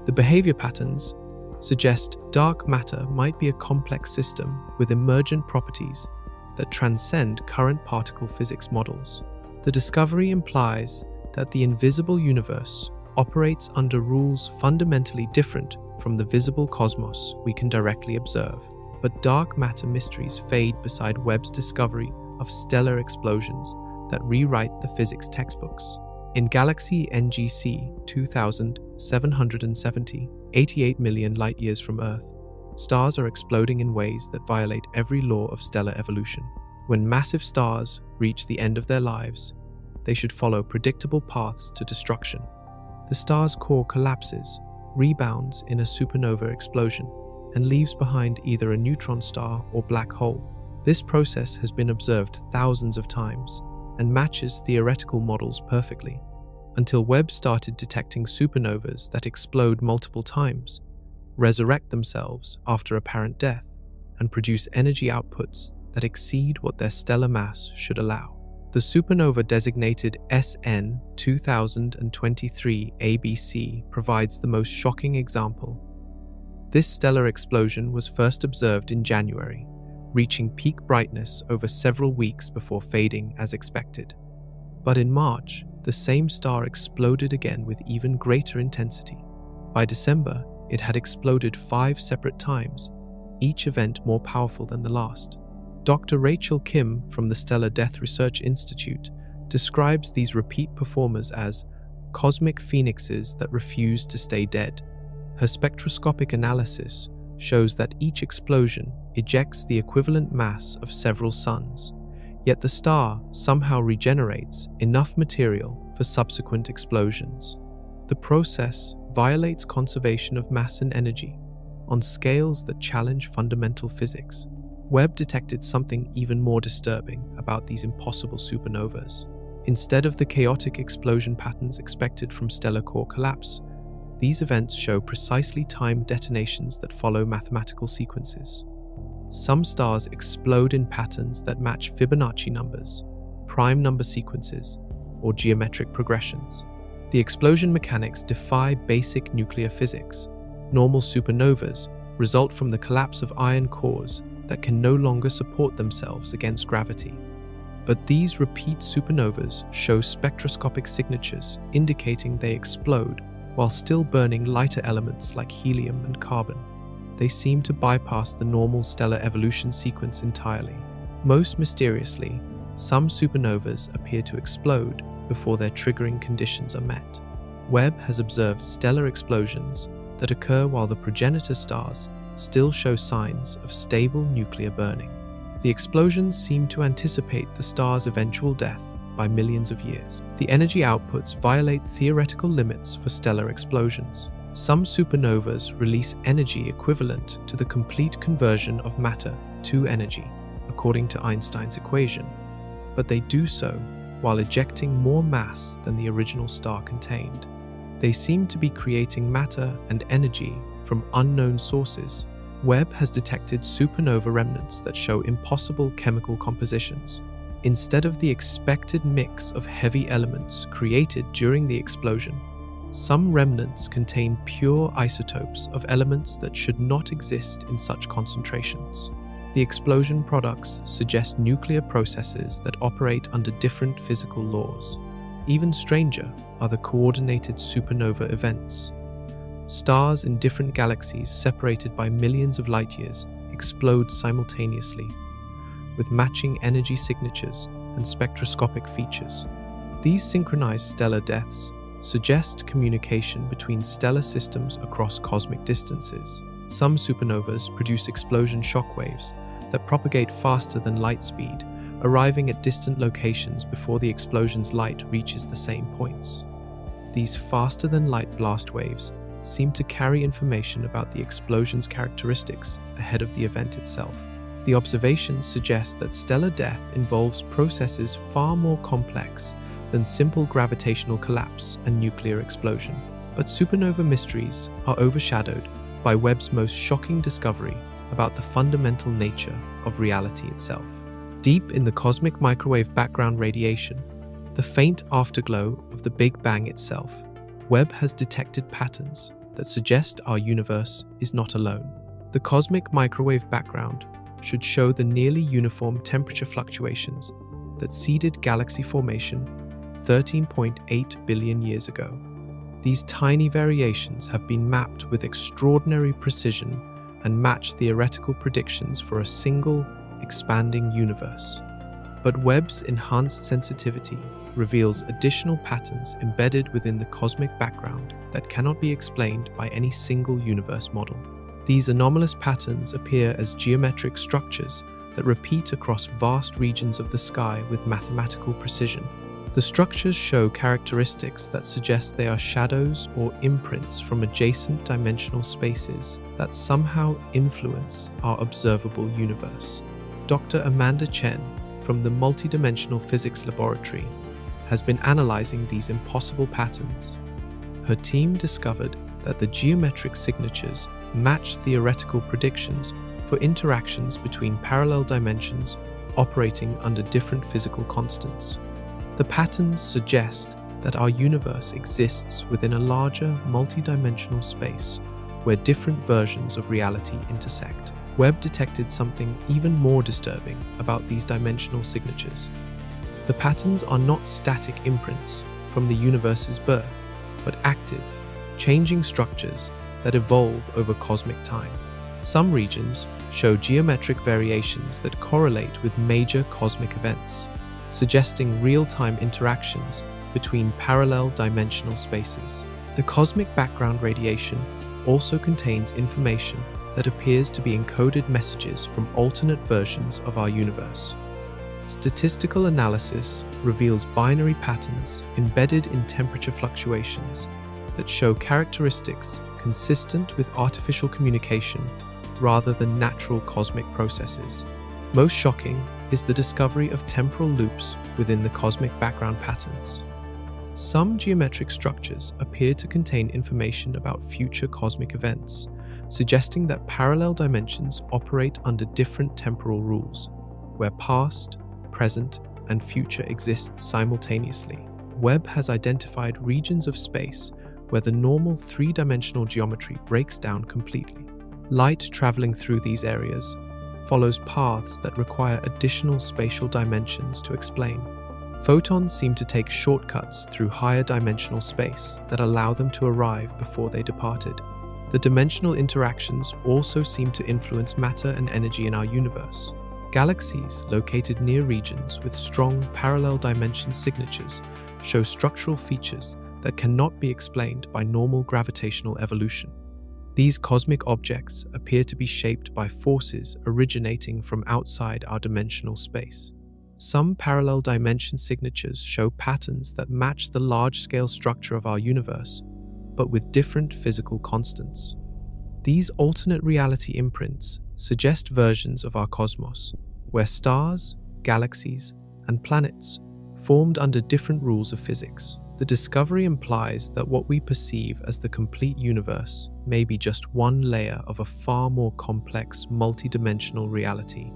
The behavior patterns suggest dark matter might be a complex system with emergent properties that transcend current particle physics models. The discovery implies that the invisible universe operates under rules fundamentally different from the visible cosmos we can directly observe. But dark matter mysteries fade beside Webb's discovery of stellar explosions that rewrite the physics textbooks. In galaxy NGC 2770, 88 million light-years from Earth, stars are exploding in ways that violate every law of stellar evolution. When massive stars reach the end of their lives, they should follow predictable paths to destruction. The star's core collapses, rebounds in a supernova explosion, and leaves behind either a neutron star or black hole. This process has been observed thousands of times and matches theoretical models perfectly, until Webb started detecting supernovas that explode multiple times, resurrect themselves after apparent death, and produce energy outputs that exceed what their stellar mass should allow. The supernova designated SN 2023 ABC provides the most shocking example. This stellar explosion was first observed in January, reaching peak brightness over several weeks before fading as expected. But in March, the same star exploded again with even greater intensity. By December, it had exploded 5 separate times, each event more powerful than the last. Dr. Rachel Kim from the Stellar Death Research Institute describes these repeat performers as cosmic phoenixes that refuse to stay dead. Her spectroscopic analysis shows that each explosion ejects the equivalent mass of several suns, yet the star somehow regenerates enough material for subsequent explosions. The process violates conservation of mass and energy on scales that challenge fundamental physics. Webb detected something even more disturbing about these impossible supernovas. Instead of the chaotic explosion patterns expected from stellar core collapse, these events show precisely timed detonations that follow mathematical sequences. Some stars explode in patterns that match Fibonacci numbers, prime number sequences, or geometric progressions. The explosion mechanics defy basic nuclear physics. Normal supernovas result from the collapse of iron cores that can no longer support themselves against gravity. But these repeat supernovas show spectroscopic signatures indicating they explode while still burning lighter elements like helium and carbon. They seem to bypass the normal stellar evolution sequence entirely. Most mysteriously, some supernovas appear to explode before their triggering conditions are met. Webb has observed stellar explosions that occur while the progenitor stars still show signs of stable nuclear burning. The explosions seem to anticipate the star's eventual death, by millions of years. The energy outputs violate theoretical limits for stellar explosions. Some supernovas release energy equivalent to the complete conversion of matter to energy, according to Einstein's equation, but they do so while ejecting more mass than the original star contained. They seem to be creating matter and energy from unknown sources. Webb has detected supernova remnants that show impossible chemical compositions. Instead of the expected mix of heavy elements created during the explosion, some remnants contain pure isotopes of elements that should not exist in such concentrations. The explosion products suggest nuclear processes that operate under different physical laws. Even stranger are the coordinated supernova events. Stars in different galaxies separated by millions of light years explode simultaneously, with matching energy signatures and spectroscopic features. These synchronized stellar deaths suggest communication between stellar systems across cosmic distances. Some supernovas produce explosion shockwaves that propagate faster than light speed, arriving at distant locations before the explosion's light reaches the same points. These faster-than-light blast waves seem to carry information about the explosion's characteristics ahead of the event itself. The observations suggest that stellar death involves processes far more complex than simple gravitational collapse and nuclear explosion. But supernova mysteries are overshadowed by Webb's most shocking discovery about the fundamental nature of reality itself. Deep in the cosmic microwave background radiation, the faint afterglow of the Big Bang itself, Webb has detected patterns that suggest our universe is not alone. The cosmic microwave background should show the nearly uniform temperature fluctuations that seeded galaxy formation 13.8 billion years ago. These tiny variations have been mapped with extraordinary precision and match theoretical predictions for a single, expanding universe. But Webb's enhanced sensitivity reveals additional patterns embedded within the cosmic background that cannot be explained by any single universe model. These anomalous patterns appear as geometric structures that repeat across vast regions of the sky with mathematical precision. The structures show characteristics that suggest they are shadows or imprints from adjacent dimensional spaces that somehow influence our observable universe. Dr. Amanda Chen from the Multidimensional Physics Laboratory has been analyzing these impossible patterns. Her team discovered that the geometric signatures match theoretical predictions for interactions between parallel dimensions operating under different physical constants. The patterns suggest that our universe exists within a larger, multidimensional space where different versions of reality intersect. Webb detected something even more disturbing about these dimensional signatures. The patterns are not static imprints from the universe's birth, but active, changing structures that evolve over cosmic time. Some regions show geometric variations that correlate with major cosmic events, suggesting real-time interactions between parallel dimensional spaces. The cosmic background radiation also contains information that appears to be encoded messages from alternate versions of our universe. Statistical analysis reveals binary patterns embedded in temperature fluctuations that show characteristics consistent with artificial communication rather than natural cosmic processes. Most shocking is the discovery of temporal loops within the cosmic background patterns. Some geometric structures appear to contain information about future cosmic events, suggesting that parallel dimensions operate under different temporal rules, where past, present, and future exist simultaneously. Webb has identified regions of space where the normal three-dimensional geometry breaks down completely. Light traveling through these areas follows paths that require additional spatial dimensions to explain. Photons seem to take shortcuts through higher dimensional space that allow them to arrive before they departed. The dimensional interactions also seem to influence matter and energy in our universe. Galaxies located near regions with strong parallel dimension signatures show structural features that cannot be explained by normal gravitational evolution. These cosmic objects appear to be shaped by forces originating from outside our dimensional space. Some parallel dimension signatures show patterns that match the large-scale structure of our universe, but with different physical constants. These alternate reality imprints suggest versions of our cosmos, where stars, galaxies, and planets formed under different rules of physics. The discovery implies that what we perceive as the complete universe may be just one layer of a far more complex, multidimensional reality.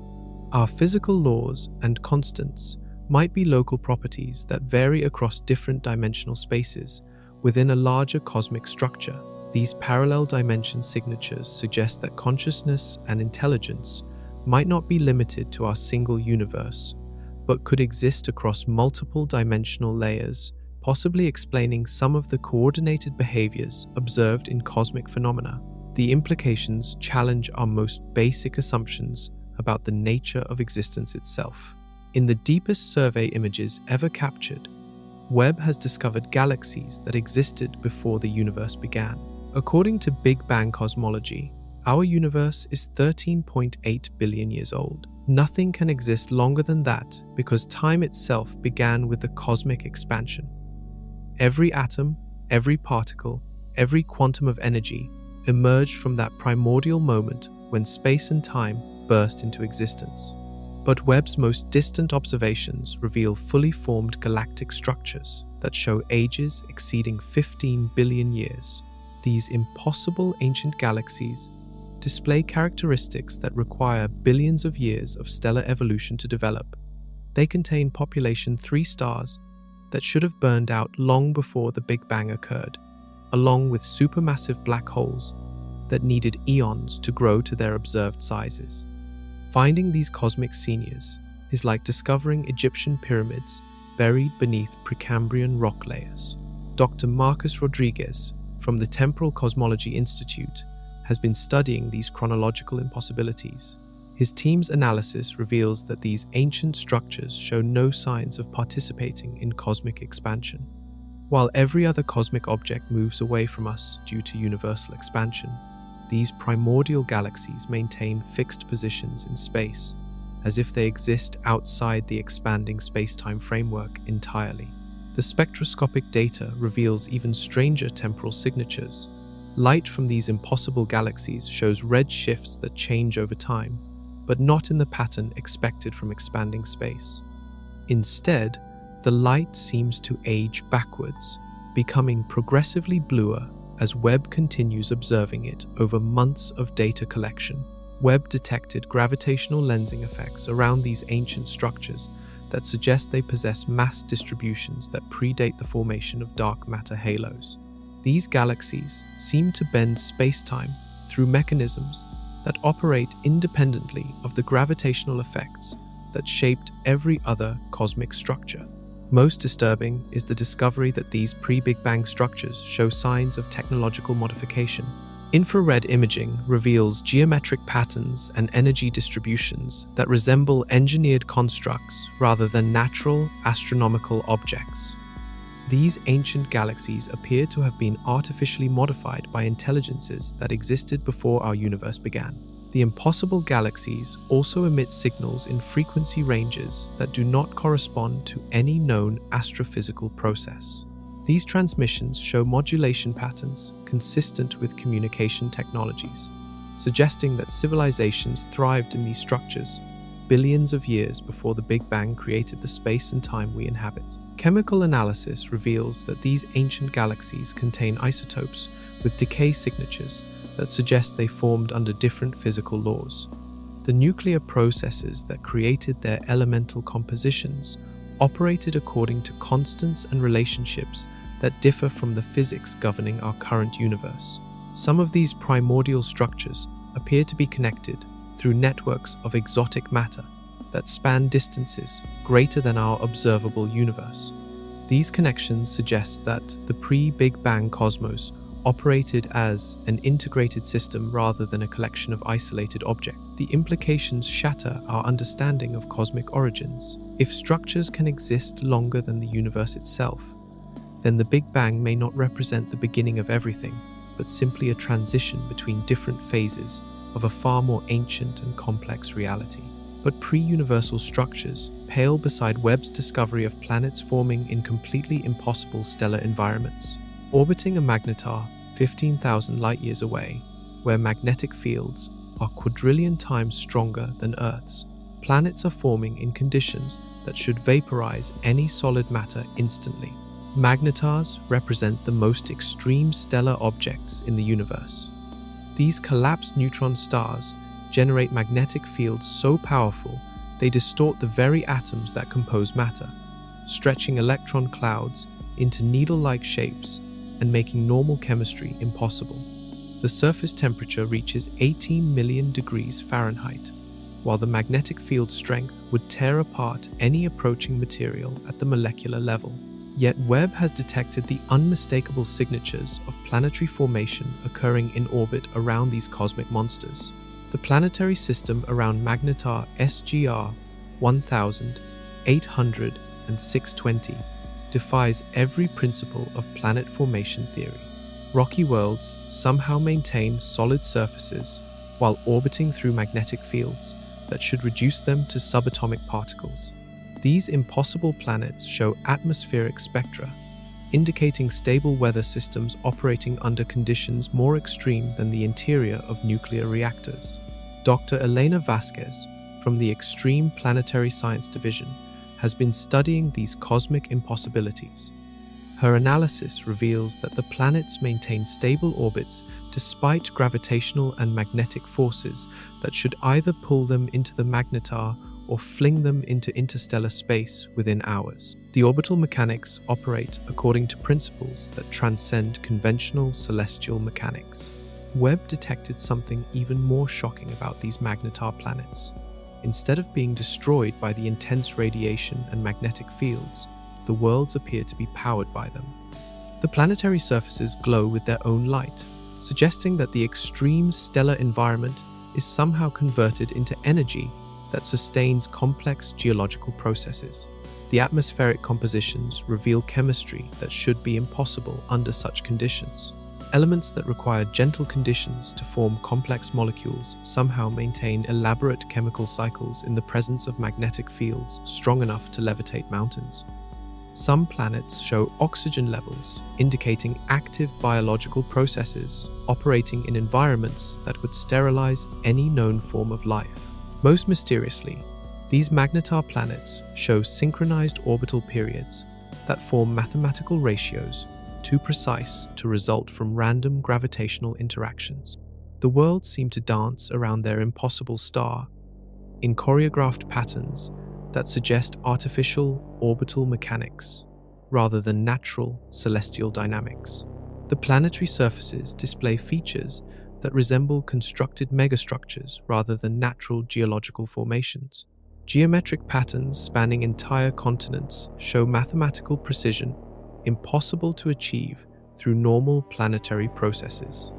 Our physical laws and constants might be local properties that vary across different dimensional spaces within a larger cosmic structure. These parallel dimension signatures suggest that consciousness and intelligence might not be limited to our single universe, but could exist across multiple dimensional layers, possibly explaining some of the coordinated behaviors observed in cosmic phenomena. The implications challenge our most basic assumptions about the nature of existence itself. In the deepest survey images ever captured, Webb has discovered galaxies that existed before the universe began. According to Big Bang cosmology, our universe is 13.8 billion years old. Nothing can exist longer than that because time itself began with the cosmic expansion. Every atom, every particle, every quantum of energy emerged from that primordial moment when space and time burst into existence. But Webb's most distant observations reveal fully formed galactic structures that show ages exceeding 15 billion years. These impossible ancient galaxies display characteristics that require billions of years of stellar evolution to develop. They contain population 3 stars that should have burned out long before the Big Bang occurred, along with supermassive black holes that needed eons to grow to their observed sizes. Finding these cosmic seniors is like discovering Egyptian pyramids buried beneath Precambrian rock layers. Dr. Marcus Rodriguez from the Temporal Cosmology Institute has been studying these chronological impossibilities. His team's analysis reveals that these ancient structures show no signs of participating in cosmic expansion. While every other cosmic object moves away from us due to universal expansion, these primordial galaxies maintain fixed positions in space, as if they exist outside the expanding space-time framework entirely. The spectroscopic data reveals even stranger temporal signatures. Light from these impossible galaxies shows red shifts that change over time, but not in the pattern expected from expanding space. Instead, the light seems to age backwards, becoming progressively bluer as Webb continues observing it over months of data collection. Webb detected gravitational lensing effects around these ancient structures that suggest they possess mass distributions that predate the formation of dark matter halos. These galaxies seem to bend space-time through mechanisms that operate independently of the gravitational effects that shaped every other cosmic structure. Most disturbing is the discovery that these pre-Big Bang structures show signs of technological modification. Infrared imaging reveals geometric patterns and energy distributions that resemble engineered constructs rather than natural astronomical objects. These ancient galaxies appear to have been artificially modified by intelligences that existed before our universe began. The impossible galaxies also emit signals in frequency ranges that do not correspond to any known astrophysical process. These transmissions show modulation patterns consistent with communication technologies, suggesting that civilizations thrived in these structures billions of years before the Big Bang created the space and time we inhabit. Chemical analysis reveals that these ancient galaxies contain isotopes with decay signatures that suggest they formed under different physical laws. The nuclear processes that created their elemental compositions operated according to constants and relationships that differ from the physics governing our current universe. Some of these primordial structures appear to be connected through networks of exotic matter that span distances greater than our observable universe. These connections suggest that the pre-Big Bang cosmos operated as an integrated system rather than a collection of isolated objects. The implications shatter our understanding of cosmic origins. If structures can exist longer than the universe itself, then the Big Bang may not represent the beginning of everything, but simply a transition between different phases of a far more ancient and complex reality. but pre-universal structures pale beside Webb's discovery of planets forming in completely impossible stellar environments. Orbiting a Magnetar 15,000 light-years away, where magnetic fields are quadrillion times stronger than Earth's, planets are forming in conditions that should vaporize any solid matter instantly. Magnetars represent the most extreme stellar objects in the universe. These collapsed neutron stars generate magnetic fields so powerful they distort the very atoms that compose matter, stretching electron clouds into needle-like shapes and making normal chemistry impossible. The surface temperature reaches 18 million degrees Fahrenheit, while the magnetic field strength would tear apart any approaching material at the molecular level. Yet Webb has detected the unmistakable signatures of planetary formation occurring in orbit around these cosmic monsters. The planetary system around Magnetar SGR 1000, 800, and 620 defies every principle of planet formation theory. Rocky worlds somehow maintain solid surfaces while orbiting through magnetic fields that should reduce them to subatomic particles. These impossible planets show atmospheric spectra, indicating stable weather systems operating under conditions more extreme than the interior of nuclear reactors. Dr. Elena Vasquez, from the Extreme Planetary Science Division, has been studying these cosmic impossibilities. Her analysis reveals that the planets maintain stable orbits despite gravitational and magnetic forces that should either pull them into the Magnetar or fling them into interstellar space within hours. The orbital mechanics operate according to principles that transcend conventional celestial mechanics. Webb detected something even more shocking about these Magnetar planets. Instead of being destroyed by the intense radiation and magnetic fields, the worlds appear to be powered by them. The planetary surfaces glow with their own light, suggesting that the extreme stellar environment is somehow converted into energy that sustains complex geological processes. The atmospheric compositions reveal chemistry that should be impossible under such conditions. Elements that require gentle conditions to form complex molecules somehow maintain elaborate chemical cycles in the presence of magnetic fields strong enough to levitate mountains. Some planets show oxygen levels, indicating active biological processes operating in environments that would sterilize any known form of life. Most mysteriously, these Magnetar planets show synchronized orbital periods that form mathematical ratios too precise to result from random gravitational interactions. The worlds seem to dance around their impossible star in choreographed patterns that suggest artificial orbital mechanics rather than natural celestial dynamics. The planetary surfaces display features that resemble constructed megastructures rather than natural geological formations. Geometric patterns spanning entire continents show mathematical precision impossible to achieve through normal planetary processes.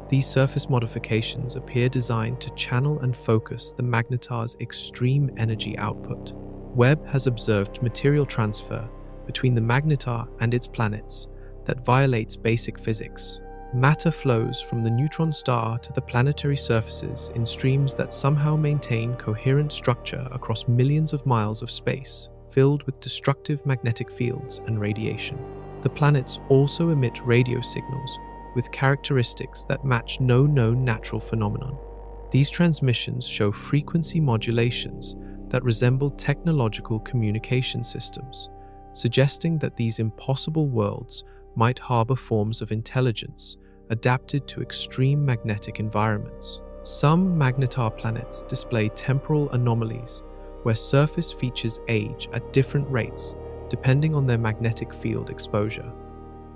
These surface modifications appear designed to channel and focus the Magnetar's extreme energy output. Webb has observed material transfer between the Magnetar and its planets that violates basic physics. Matter flows from the neutron star to the planetary surfaces in streams that somehow maintain coherent structure across millions of miles of space, filled with destructive magnetic fields and radiation. The planets also emit radio signals with characteristics that match no known natural phenomenon. These transmissions show frequency modulations that resemble technological communication systems, suggesting that these impossible worlds might harbor forms of intelligence adapted to extreme magnetic environments. Some Magnetar planets display temporal anomalies, where surface features age at different rates depending on their magnetic field exposure.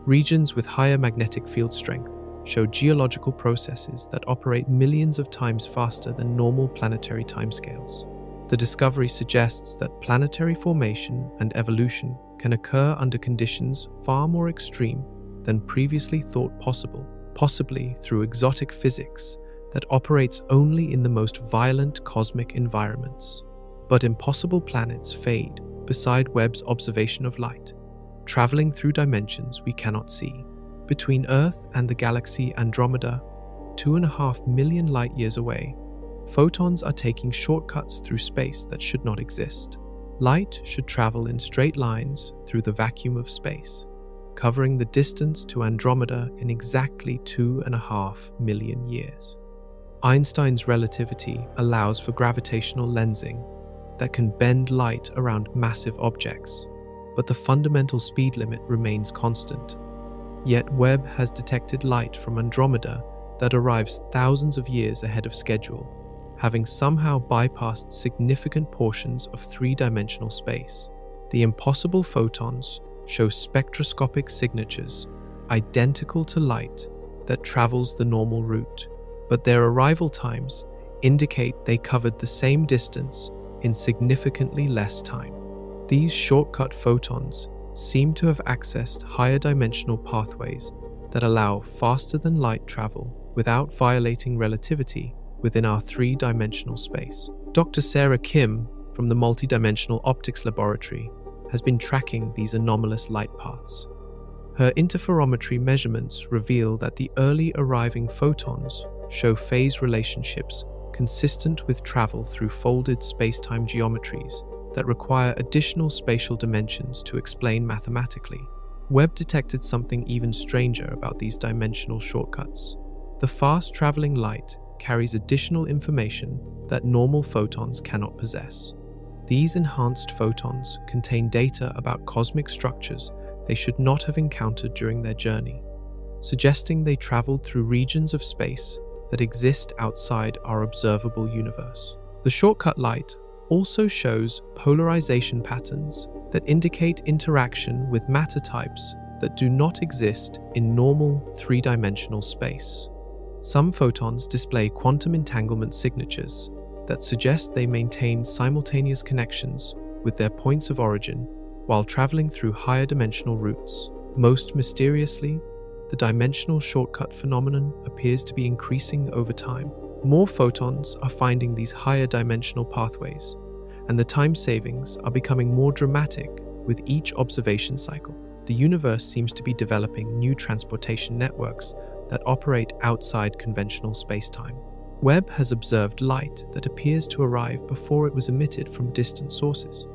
Regions with higher magnetic field strength show geological processes that operate millions of times faster than normal planetary timescales. The discovery suggests that planetary formation and evolution can occur under conditions far more extreme than previously thought possible, possibly through exotic physics that operates only in the most violent cosmic environments. But impossible planets fade beside Webb's observation of light, traveling through dimensions we cannot see. Between Earth and the galaxy Andromeda, 2.5 million light-years away, Photons are taking shortcuts through space that should not exist. Light should travel in straight lines through the vacuum of space, covering the distance to Andromeda in exactly 2.5 million years. Einstein's relativity allows for gravitational lensing that can bend light around massive objects, but the fundamental speed limit remains constant. Yet Webb has detected light from Andromeda that arrives thousands of years ahead of schedule, having somehow bypassed significant portions of three-dimensional space. The impossible photons show spectroscopic signatures identical to light that travels the normal route, but their arrival times indicate they covered the same distance in significantly less time. These shortcut photons seem to have accessed higher dimensional pathways that allow faster-than-light travel without violating relativity within our three-dimensional space. Dr. Sarah Kim from the Multidimensional Optics Laboratory has been tracking these anomalous light paths. Her interferometry measurements reveal that the early arriving photons show phase relationships consistent with travel through folded spacetime geometries that require additional spatial dimensions to explain mathematically. Webb detected something even stranger about these dimensional shortcuts. The fast-traveling light carries additional information that normal photons cannot possess. These enhanced photons contain data about cosmic structures they should not have encountered during their journey, suggesting they traveled through regions of space that exist outside our observable universe. The shortcut light also shows polarization patterns that indicate interaction with matter types that do not exist in normal three-dimensional space. Some photons display quantum entanglement signatures that suggest they maintain simultaneous connections with their points of origin while traveling through higher dimensional routes. Most mysteriously, the dimensional shortcut phenomenon appears to be increasing over time. More photons are finding these higher dimensional pathways, and the time savings are becoming more dramatic with each observation cycle. The universe seems to be developing new transportation networks that operate outside conventional spacetime. Webb has observed light that appears to arrive before it was emitted from distant sources.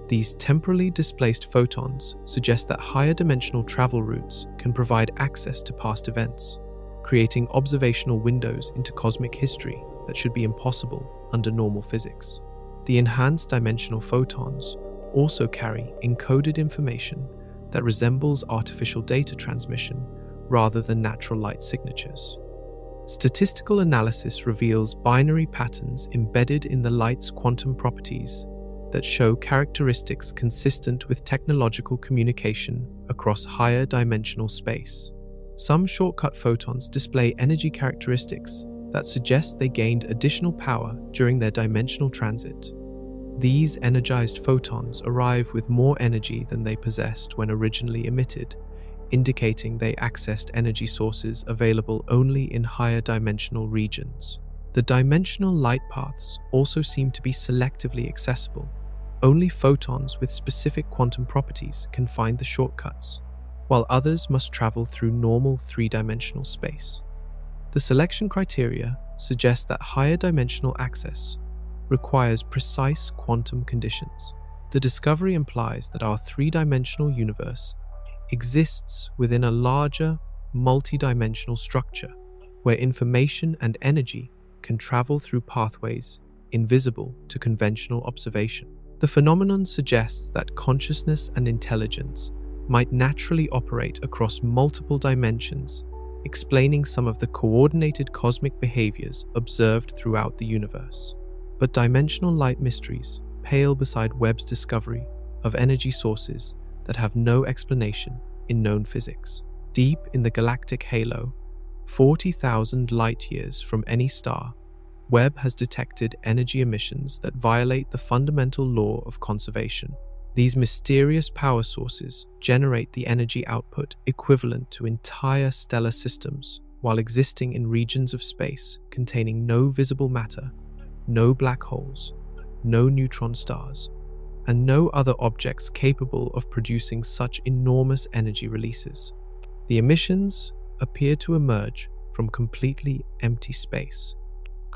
These temporally displaced photons suggest that higher dimensional travel routes can provide access to past events, creating observational windows into cosmic history that should be impossible under normal physics. The enhanced dimensional photons also carry encoded information that resembles artificial data transmission rather than natural light signatures. Statistical analysis reveals binary patterns embedded in the light's quantum properties that show characteristics consistent with technological communication across higher dimensional space. Some shortcut photons display energy characteristics that suggest they gained additional power during their dimensional transit. These energized photons arrive with more energy than they possessed when originally emitted, indicating they accessed energy sources available only in higher dimensional regions. The dimensional light paths also seem to be selectively accessible. Only photons with specific quantum properties can find the shortcuts, while others must travel through normal three-dimensional space. The selection criteria suggest that higher dimensional access requires precise quantum conditions. The discovery implies that our three-dimensional universe exists within a larger, multi-dimensional structure where information and energy can travel through pathways invisible to conventional observation. The phenomenon suggests that consciousness and intelligence might naturally operate across multiple dimensions, explaining some of the coordinated cosmic behaviors observed throughout the universe. But dimensional light mysteries pale beside Webb's discovery of energy sources that have no explanation in known physics. Deep in the galactic halo, 40,000 light-years from any star, Webb has detected energy emissions that violate the fundamental law of conservation. These mysterious power sources generate the energy output equivalent to entire stellar systems while existing in regions of space containing no visible matter, no black holes, no neutron stars, and no other objects capable of producing such enormous energy releases. The emissions appear to emerge from completely empty space,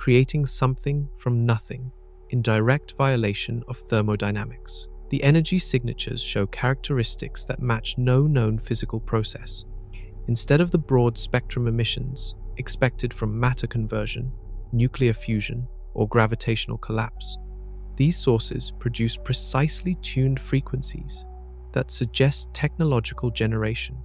creating something from nothing in direct violation of thermodynamics. The energy signatures show characteristics that match no known physical process. Instead of the broad spectrum emissions expected from matter conversion, nuclear fusion, or gravitational collapse, these sources produce precisely tuned frequencies that suggest technological generation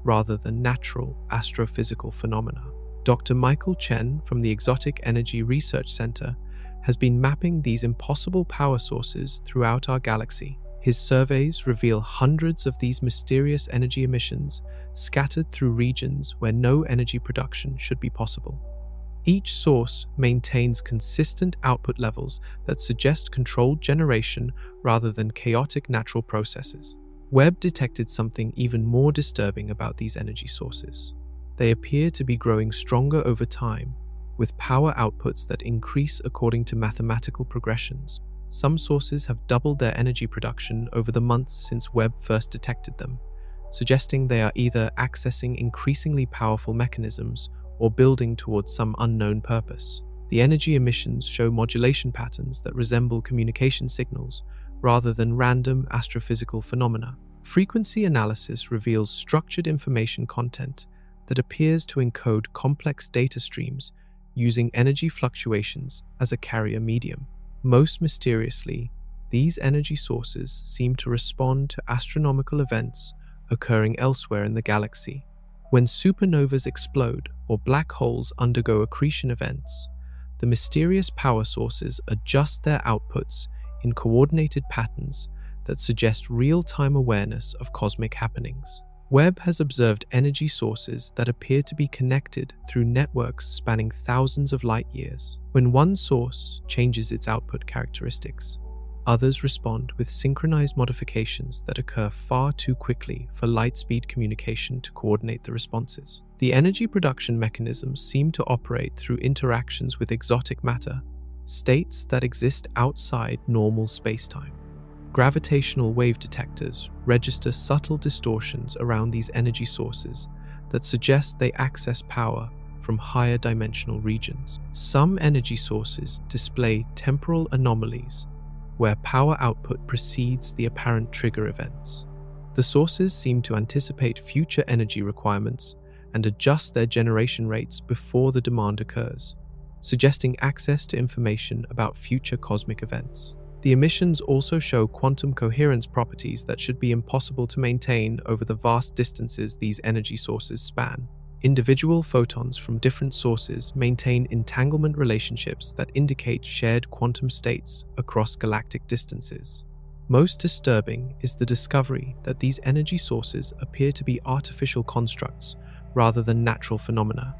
rather than natural astrophysical phenomena. Dr. Michael Chen from the Exotic Energy Research Center has been mapping these impossible power sources throughout our galaxy. His surveys reveal hundreds of these mysterious energy emissions scattered through regions where no energy production should be possible. Each source maintains consistent output levels that suggest controlled generation rather than chaotic natural processes. Webb detected something even more disturbing about these energy sources. They appear to be growing stronger over time, with power outputs that increase according to mathematical progressions. Some sources have doubled their energy production over the months since Webb first detected them, suggesting they are either accessing increasingly powerful mechanisms or building towards some unknown purpose. The energy emissions show modulation patterns that resemble communication signals rather than random astrophysical phenomena. Frequency analysis reveals structured information content that appears to encode complex data streams using energy fluctuations as a carrier medium. Most mysteriously, these energy sources seem to respond to astronomical events occurring elsewhere in the galaxy. When supernovas explode or black holes undergo accretion events, the mysterious power sources adjust their outputs in coordinated patterns that suggest real-time awareness of cosmic happenings. Webb has observed energy sources that appear to be connected through networks spanning thousands of light years. When one source changes its output characteristics, others respond with synchronized modifications that occur far too quickly for light-speed communication to coordinate the responses. The energy production mechanisms seem to operate through interactions with exotic matter, states that exist outside normal spacetime. Gravitational wave detectors register subtle distortions around these energy sources that suggest they access power from higher dimensional regions. Some energy sources display temporal anomalies, where power output precedes the apparent trigger events. The sources seem to anticipate future energy requirements and adjust their generation rates before the demand occurs, suggesting access to information about future cosmic events. The emissions also show quantum coherence properties that should be impossible to maintain over the vast distances these energy sources span. Individual photons from different sources maintain entanglement relationships that indicate shared quantum states across galactic distances. Most disturbing is the discovery that these energy sources appear to be artificial constructs rather than natural phenomena.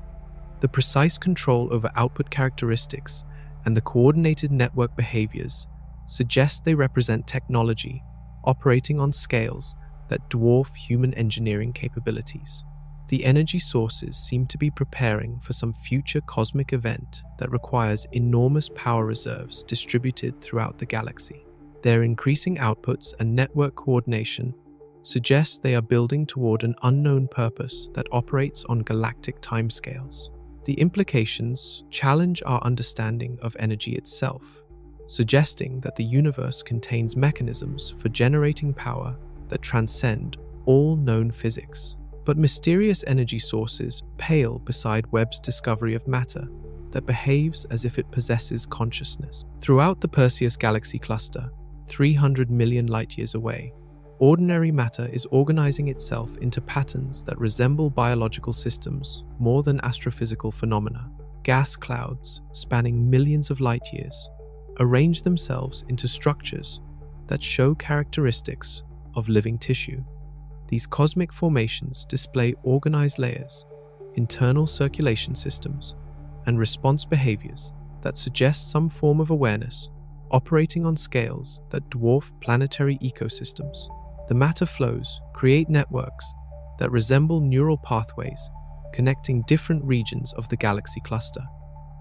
The precise control over output characteristics and the coordinated network behaviors suggest they represent technology operating on scales that dwarf human engineering capabilities. The energy sources seem to be preparing for some future cosmic event that requires enormous power reserves distributed throughout the galaxy. Their increasing outputs and network coordination suggest they are building toward an unknown purpose that operates on galactic timescales. The implications challenge our understanding of energy itself, suggesting that the universe contains mechanisms for generating power that transcend all known physics. But mysterious energy sources pale beside Webb's discovery of matter that behaves as if it possesses consciousness. Throughout the Perseus galaxy cluster, 300 million light-years away, ordinary matter is organizing itself into patterns that resemble biological systems more than astrophysical phenomena. Gas clouds, spanning millions of light-years, arrange themselves into structures that show characteristics of living tissue. These cosmic formations display organized layers, internal circulation systems, and response behaviors that suggest some form of awareness operating on scales that dwarf planetary ecosystems. The matter flows create networks that resemble neural pathways connecting different regions of the galaxy cluster.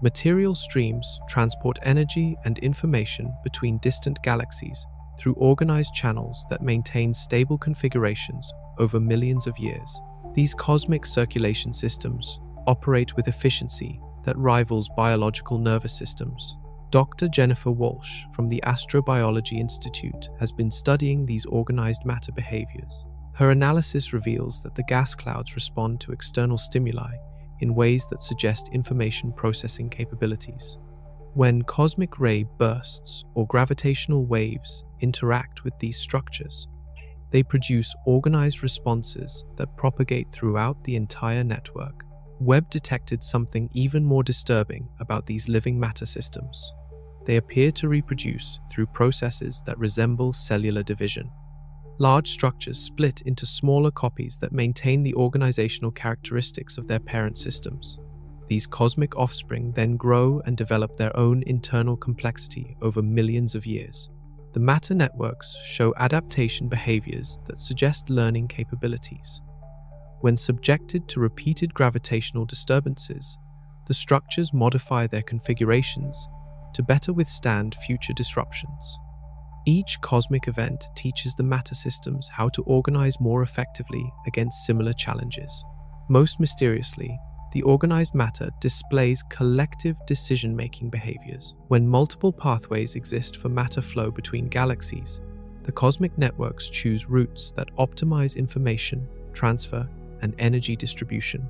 Material streams transport energy and information between distant galaxies through organized channels that maintain stable configurations over millions of years. These cosmic circulation systems operate with efficiency that rivals biological nervous systems. Dr. Jennifer Walsh from the Astrobiology Institute has been studying these organized matter behaviors. Her analysis reveals that the gas clouds respond to external stimuli in ways that suggest information processing capabilities. When cosmic ray bursts or gravitational waves interact with these structures, they produce organized responses that propagate throughout the entire network. Webb detected something even more disturbing about these living matter systems. They appear to reproduce through processes that resemble cellular division. Large structures split into smaller copies that maintain the organizational characteristics of their parent systems. These cosmic offspring then grow and develop their own internal complexity over millions of years. The matter networks show adaptation behaviors that suggest learning capabilities. When subjected to repeated gravitational disturbances, the structures modify their configurations to better withstand future disruptions. Each cosmic event teaches the matter systems how to organize more effectively against similar challenges. Most mysteriously, the organized matter displays collective decision-making behaviors. When multiple pathways exist for matter flow between galaxies, the cosmic networks choose routes that optimize information, transfer, and energy distribution.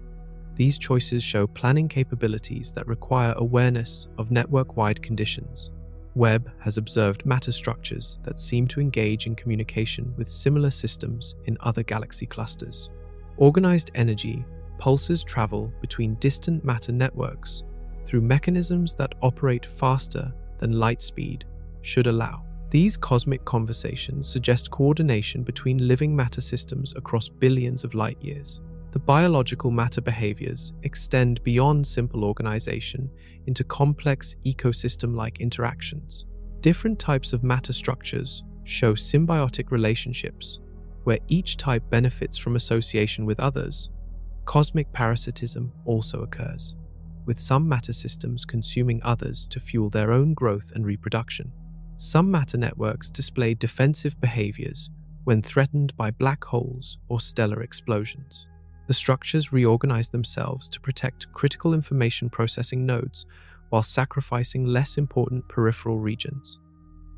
These choices show planning capabilities that require awareness of network-wide conditions. Webb has observed matter structures that seem to engage in communication with similar systems in other galaxy clusters. Organized energy pulses travel between distant matter networks through mechanisms that operate faster than light speed should allow. These cosmic conversations suggest coordination between living matter systems across billions of light years. The biological matter behaviors extend beyond simple organization into complex ecosystem-like interactions. Different types of matter structures show symbiotic relationships where each type benefits from association with others. Cosmic parasitism also occurs, with some matter systems consuming others to fuel their own growth and reproduction. Some matter networks display defensive behaviors when threatened by black holes or stellar explosions. The structures reorganize themselves to protect critical information processing nodes while sacrificing less important peripheral regions.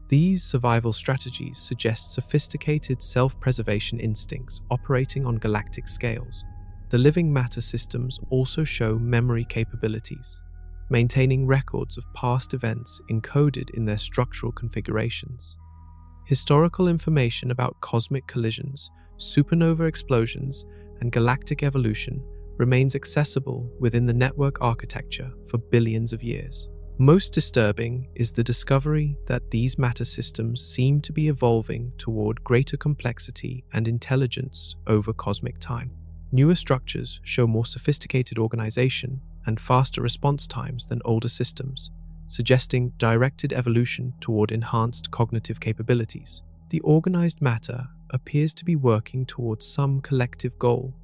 These survival strategies suggest sophisticated self-preservation instincts operating on galactic scales. The living matter systems also show memory capabilities, maintaining records of past events encoded in their structural configurations. Historical information about cosmic collisions, supernova explosions, and galactic evolution remains accessible within the network architecture for billions of years. Most disturbing is the discovery that these matter systems seem to be evolving toward greater complexity and intelligence over cosmic time. Newer structures show more sophisticated organization and faster response times than older systems, suggesting directed evolution toward enhanced cognitive capabilities. The organized matter appears to be working towards some collective goal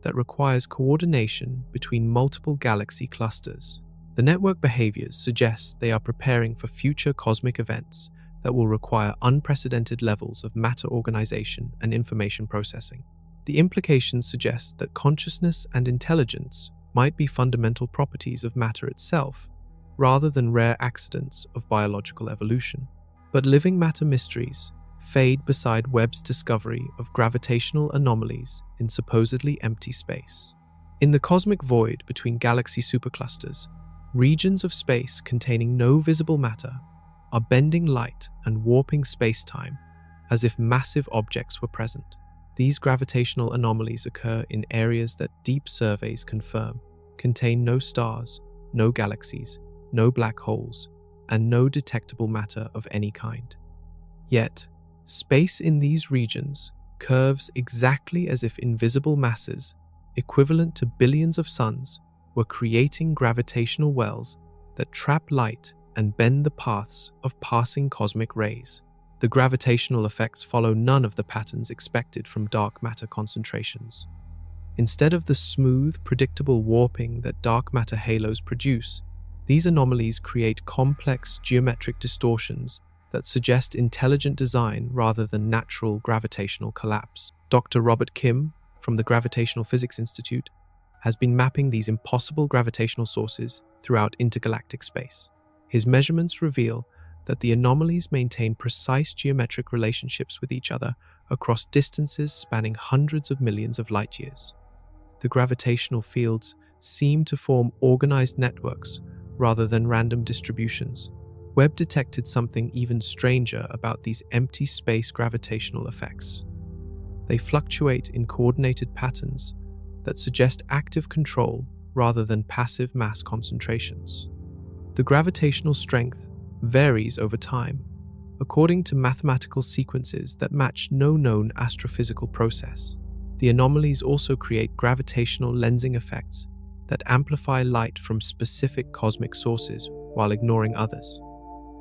that requires coordination between multiple galaxy clusters. The network behaviors suggest they are preparing for future cosmic events that will require unprecedented levels of matter organization and information processing. The implications suggest that consciousness and intelligence might be fundamental properties of matter itself, rather than rare accidents of biological evolution. But living matter mysteries fade beside Webb's discovery of gravitational anomalies in supposedly empty space. In the cosmic void between galaxy superclusters, regions of space containing no visible matter are bending light and warping space-time as if massive objects were present. These gravitational anomalies occur in areas that deep surveys confirm contain no stars, no galaxies, no black holes, and no detectable matter of any kind. Yet, space in these regions curves exactly as if invisible masses, equivalent to billions of suns, were creating gravitational wells that trap light and bend the paths of passing cosmic rays. The gravitational effects follow none of the patterns expected from dark matter concentrations. Instead of the smooth, predictable warping that dark matter halos produce, these anomalies create complex geometric distortions that suggest intelligent design rather than natural gravitational collapse. Dr. Robert Kim from the Gravitational Physics Institute has been mapping these impossible gravitational sources throughout intergalactic space. His measurements reveal that the anomalies maintain precise geometric relationships with each other across distances spanning hundreds of millions of light-years. The gravitational fields seem to form organized networks rather than random distributions. Webb detected something even stranger about these empty space gravitational effects. They fluctuate in coordinated patterns that suggest active control rather than passive mass concentrations. The gravitational strength varies over time, according to mathematical sequences that match no known astrophysical process. The anomalies also create gravitational lensing effects that amplify light from specific cosmic sources while ignoring others.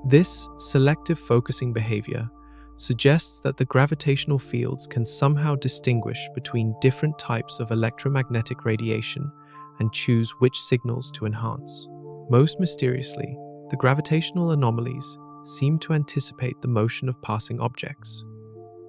This selective focusing behavior suggests that the gravitational fields can somehow distinguish between different types of electromagnetic radiation and choose which signals to enhance. Most mysteriously, the gravitational anomalies seem to anticipate the motion of passing objects.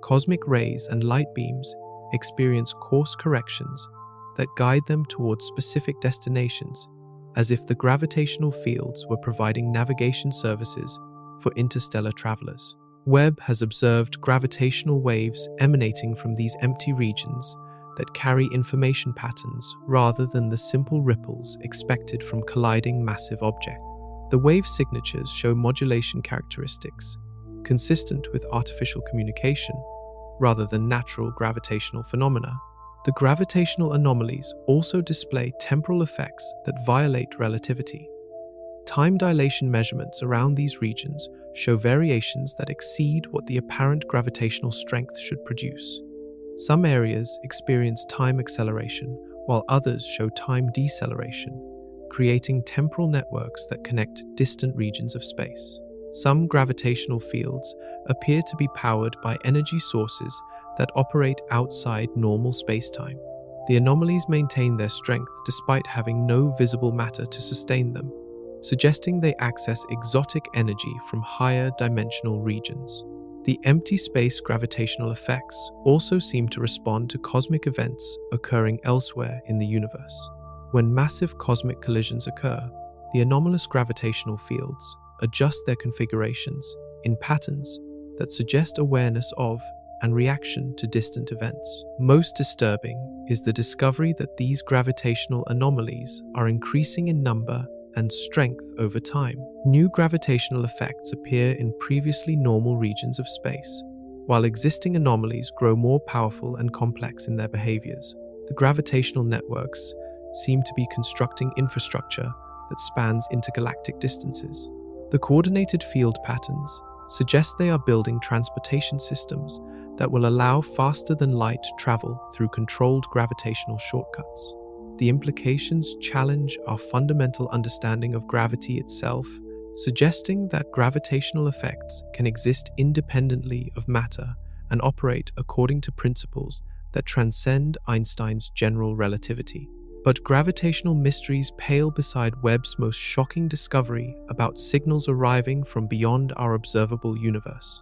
Cosmic rays and light beams experience course corrections that guide them towards specific destinations, as if the gravitational fields were providing navigation services for interstellar travelers. Webb has observed gravitational waves emanating from these empty regions that carry information patterns rather than the simple ripples expected from colliding massive objects. The wave signatures show modulation characteristics consistent with artificial communication rather than natural gravitational phenomena. The gravitational anomalies also display temporal effects that violate relativity. Time dilation measurements around these regions show variations that exceed what the apparent gravitational strength should produce. Some areas experience time acceleration, while others show time deceleration, creating temporal networks that connect distant regions of space. Some gravitational fields appear to be powered by energy sources that operate outside normal spacetime. The anomalies maintain their strength despite having no visible matter to sustain them, suggesting they access exotic energy from higher dimensional regions. The empty space gravitational effects also seem to respond to cosmic events occurring elsewhere in the universe. When massive cosmic collisions occur, the anomalous gravitational fields adjust their configurations in patterns that suggest awareness of and reaction to distant events. Most disturbing is the discovery that these gravitational anomalies are increasing in number and strength over time. New gravitational effects appear in previously normal regions of space, while existing anomalies grow more powerful and complex in their behaviors. The gravitational networks seem to be constructing infrastructure that spans intergalactic distances. The coordinated field patterns suggest they are building transportation systems that will allow faster-than-light travel through controlled gravitational shortcuts. The implications challenge our fundamental understanding of gravity itself, suggesting that gravitational effects can exist independently of matter and operate according to principles that transcend Einstein's general relativity. But gravitational mysteries pale beside Webb's most shocking discovery about signals arriving from beyond our observable universe.